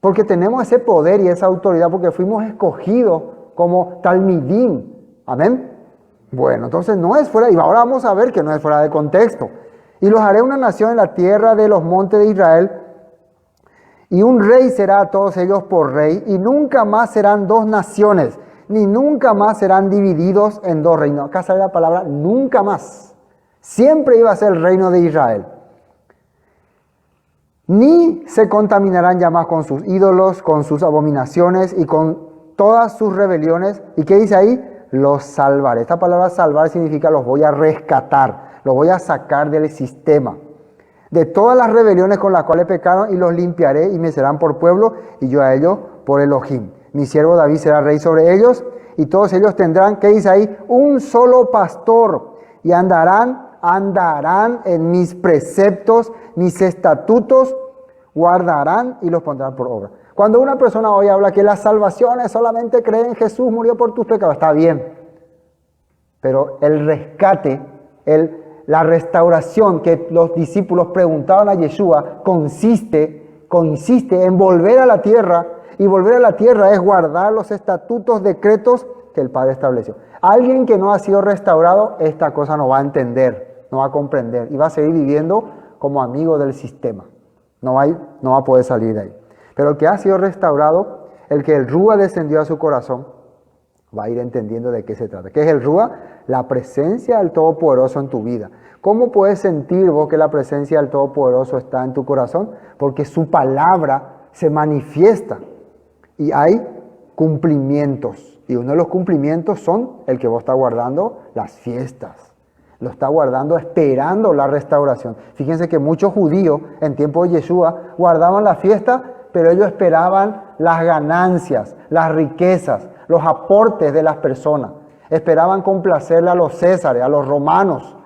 Porque tenemos ese poder y esa autoridad, porque fuimos escogidos como talmidim. Amén. Bueno, entonces no es fuera, y ahora vamos a ver que no es fuera de contexto. Y los haré una nación en la tierra de los montes de Israel, y un rey será a todos ellos por rey, y nunca más serán dos naciones, ni nunca más serán divididos en dos reinos. Acá sale la palabra nunca más. Siempre iba a ser el reino de Israel. Ni se contaminarán ya más con sus ídolos, con sus abominaciones y con todas sus rebeliones. ¿Y qué dice ahí? Los salvaré. Esta palabra salvar significa los voy a rescatar, los voy a sacar del sistema. De todas las rebeliones con las cuales pecaron, y los limpiaré y me serán por pueblo, y yo a ellos por Elohim. Mi siervo David será rey sobre ellos, y todos ellos tendrán, ¿qué dice ahí? Un solo pastor, y andarán en mis preceptos, mis estatutos, guardarán y los pondrán por obra. Cuando una persona hoy habla que la salvación es solamente creer en Jesús, murió por tus pecados, está bien. Pero el rescate, La restauración que los discípulos preguntaban a Yeshua consiste en volver a la tierra, y volver a la tierra es guardar los estatutos, decretos que el Padre estableció. Alguien que no ha sido restaurado, esta cosa no va a entender, no va a comprender, y va a seguir viviendo como amigo del sistema. No va a poder salir de ahí. Pero el que ha sido restaurado, el que el Rúa descendió a su corazón, va a ir entendiendo de qué se trata. ¿Qué es el Rúa? La presencia del Todopoderoso en tu vida. ¿Cómo puedes sentir vos que la presencia del Todopoderoso está en tu corazón? Porque su palabra se manifiesta y hay cumplimientos. Y uno de los cumplimientos son el que vos estás guardando las fiestas. Lo está guardando esperando la restauración. Fíjense que muchos judíos en tiempo de Yeshua guardaban la fiesta, pero ellos esperaban las ganancias, las riquezas, los aportes de las personas. Esperaban complacerle a los césares, a los romanos.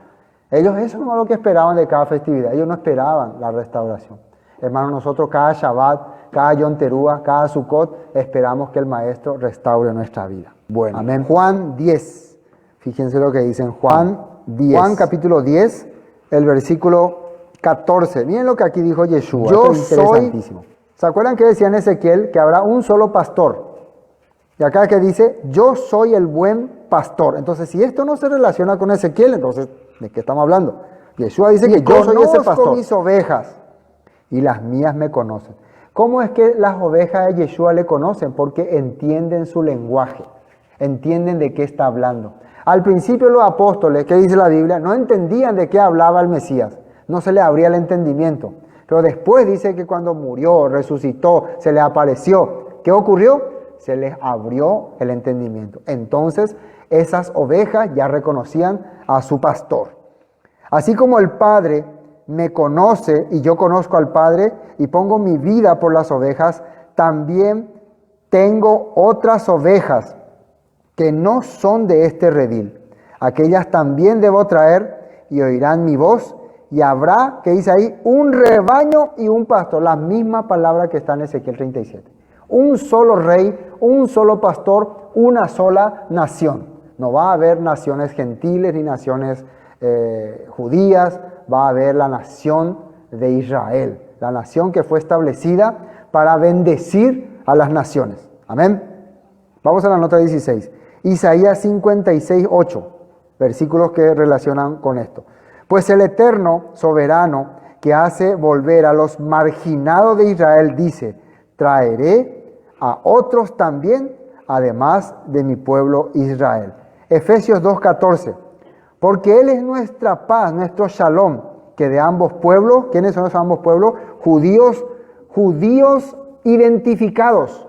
Ellos eso no es lo que esperaban de cada festividad. Ellos no esperaban la restauración. Hermanos, nosotros cada Shabbat, cada Yom Teruah, cada Sukkot, esperamos que el Maestro restaure nuestra vida. Bueno, amén. Juan 10. Fíjense lo que dice en Juan 10. Juan capítulo 10, el versículo 14. Miren lo que aquí dijo Yeshua. Yo soy... ¿Se acuerdan que decía en Ezequiel que habrá un solo pastor? Y acá que dice, yo soy el buen pastor. Entonces, si esto no se relaciona con Ezequiel, entonces, ¿de qué estamos hablando? Yeshua dice que yo soy ese pastor. Mis ovejas y las mías me conocen. ¿Cómo es que las ovejas de Yeshua le conocen? Porque entienden su lenguaje, entienden de qué está hablando. Al principio los apóstoles, ¿qué dice la Biblia? No entendían de qué hablaba el Mesías, no se le abría el entendimiento. Pero después dice que cuando murió, resucitó, se le apareció. ¿Qué ocurrió? Se les abrió el entendimiento. Entonces, esas ovejas ya reconocían a su pastor. Así como el Padre me conoce y yo conozco al Padre y pongo mi vida por las ovejas, también tengo otras ovejas que no son de este redil. Aquellas también debo traer y oirán mi voz. Y habrá, que dice ahí, un rebaño y un pastor. La misma palabra que está en Ezequiel 37. Un solo rey, un solo pastor, una sola nación. No va a haber naciones gentiles ni naciones judías. Va a haber la nación de Israel. La nación que fue establecida para bendecir a las naciones. Amén. Vamos a la nota 16. Isaías 56, 8. Versículos que relacionan con esto. Pues el Eterno, soberano, que hace volver a los marginados de Israel, dice, traeré a otros también, además de mi pueblo Israel. Efesios 2:14, porque Él es nuestra paz, nuestro shalom, que de ambos pueblos, ¿quiénes son esos ambos pueblos? Judíos identificados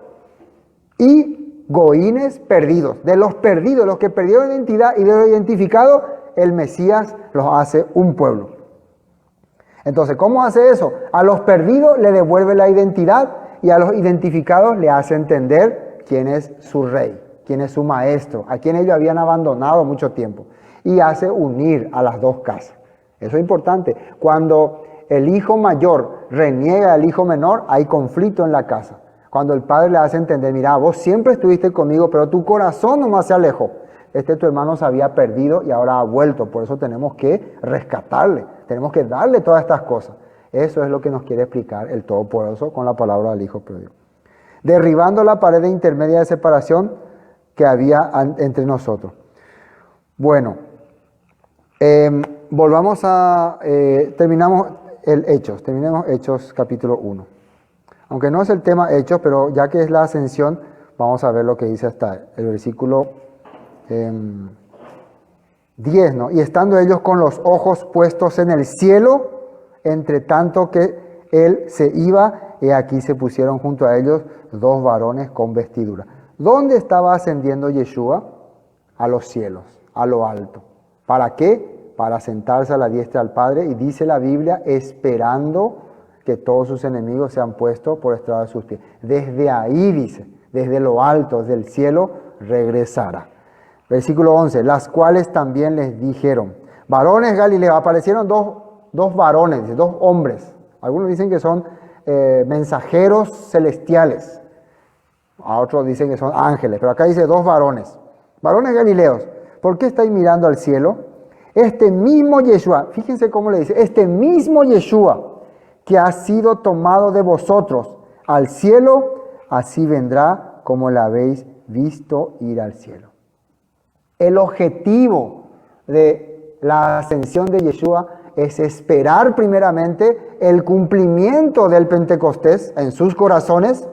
y goínes perdidos. De los perdidos, los que perdieron identidad y de los identificados, el Mesías los hace un pueblo. Entonces, ¿cómo hace eso? A los perdidos le devuelve la identidad y a los identificados le hace entender quién es su rey, quién es su maestro, a quien ellos habían abandonado mucho tiempo. Y hace unir a las dos casas. Eso es importante. Cuando el hijo mayor reniega al hijo menor, hay conflicto en la casa. Cuando el padre le hace entender, mira, vos siempre estuviste conmigo, pero tu corazón nomás se alejó. Tu hermano se había perdido y ahora ha vuelto. Por eso tenemos que rescatarle. Tenemos que darle todas estas cosas. Eso es lo que nos quiere explicar el Todopoderoso con la palabra del Hijo pródigo. Derribando la pared intermedia de separación que había entre nosotros. Bueno, volvamos a... terminamos Hechos capítulo 1. Aunque no es el tema Hechos, pero ya que es la ascensión, vamos a ver lo que dice hasta el versículo 10, ¿no? Y estando ellos con los ojos puestos en el cielo, entre tanto que él se iba, y aquí se pusieron junto a ellos dos varones con vestidura. ¿Dónde estaba ascendiendo Yeshua? A los cielos, a lo alto. ¿Para qué? Para sentarse a la diestra del Padre, y dice la Biblia, esperando que todos sus enemigos sean puestos por estrado de sus pies. Desde ahí, dice, desde lo alto, desde el cielo, regresará. Versículo 11, las cuales también les dijeron, varones Galileos, aparecieron dos varones, dos hombres. Algunos dicen que son mensajeros celestiales, a otros dicen que son ángeles, pero acá dice dos varones. Varones Galileos, ¿por qué estáis mirando al cielo? Este mismo Yeshua, fíjense cómo le dice, este mismo Yeshua que ha sido tomado de vosotros al cielo, así vendrá como la habéis visto ir al cielo. El objetivo de la ascensión de Yeshua es esperar primeramente el cumplimiento del Pentecostés en sus corazones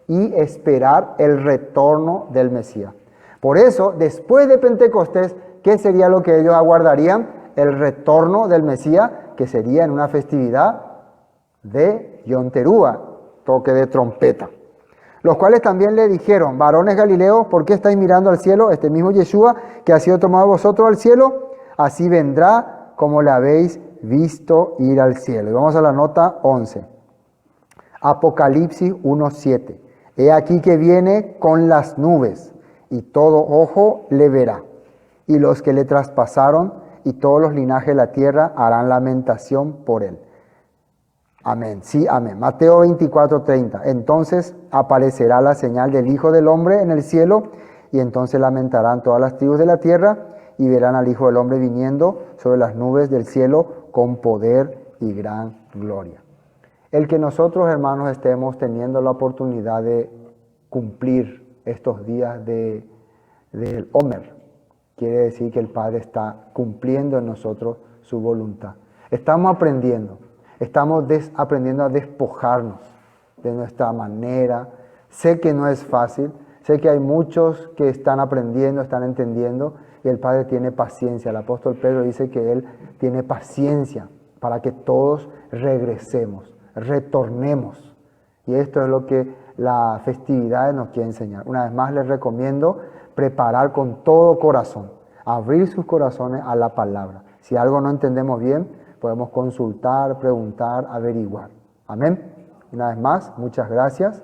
y esperar el retorno del Mesías. Por eso, después de Pentecostés, ¿qué sería lo que ellos aguardarían? El retorno del Mesías, que sería en una festividad de Yom Teruah, toque de trompeta. Los cuales también le dijeron, varones Galileos, ¿por qué estáis mirando al cielo? Este mismo Yeshua que ha sido tomado vosotros al cielo, así vendrá como le habéis visto ir al cielo. Y vamos a la nota 11. Apocalipsis 1:7. He aquí que viene con las nubes, y todo ojo le verá. Y los que le traspasaron y todos los linajes de la tierra harán lamentación por él. Amén, sí, amén. Mateo 24:30. Entonces aparecerá la señal del Hijo del Hombre en el cielo, y entonces lamentarán todas las tribus de la tierra, y verán al Hijo del Hombre viniendo sobre las nubes del cielo con poder y gran gloria. El que nosotros, hermanos, estemos teniendo la oportunidad de cumplir estos días del Omer, quiere decir que el Padre está cumpliendo en nosotros su voluntad. Estamos aprendiendo a despojarnos de nuestra manera. Sé que no es fácil, sé que hay muchos que están aprendiendo, están entendiendo, y el Padre tiene paciencia. El apóstol Pedro dice que Él tiene paciencia para que todos regresemos, retornemos. Y esto es lo que la festividad nos quiere enseñar. Una vez más les recomiendo preparar con todo corazón, abrir sus corazones a la palabra. Si algo no entendemos bien, podemos consultar, preguntar, averiguar. Amén. Una vez más, muchas gracias.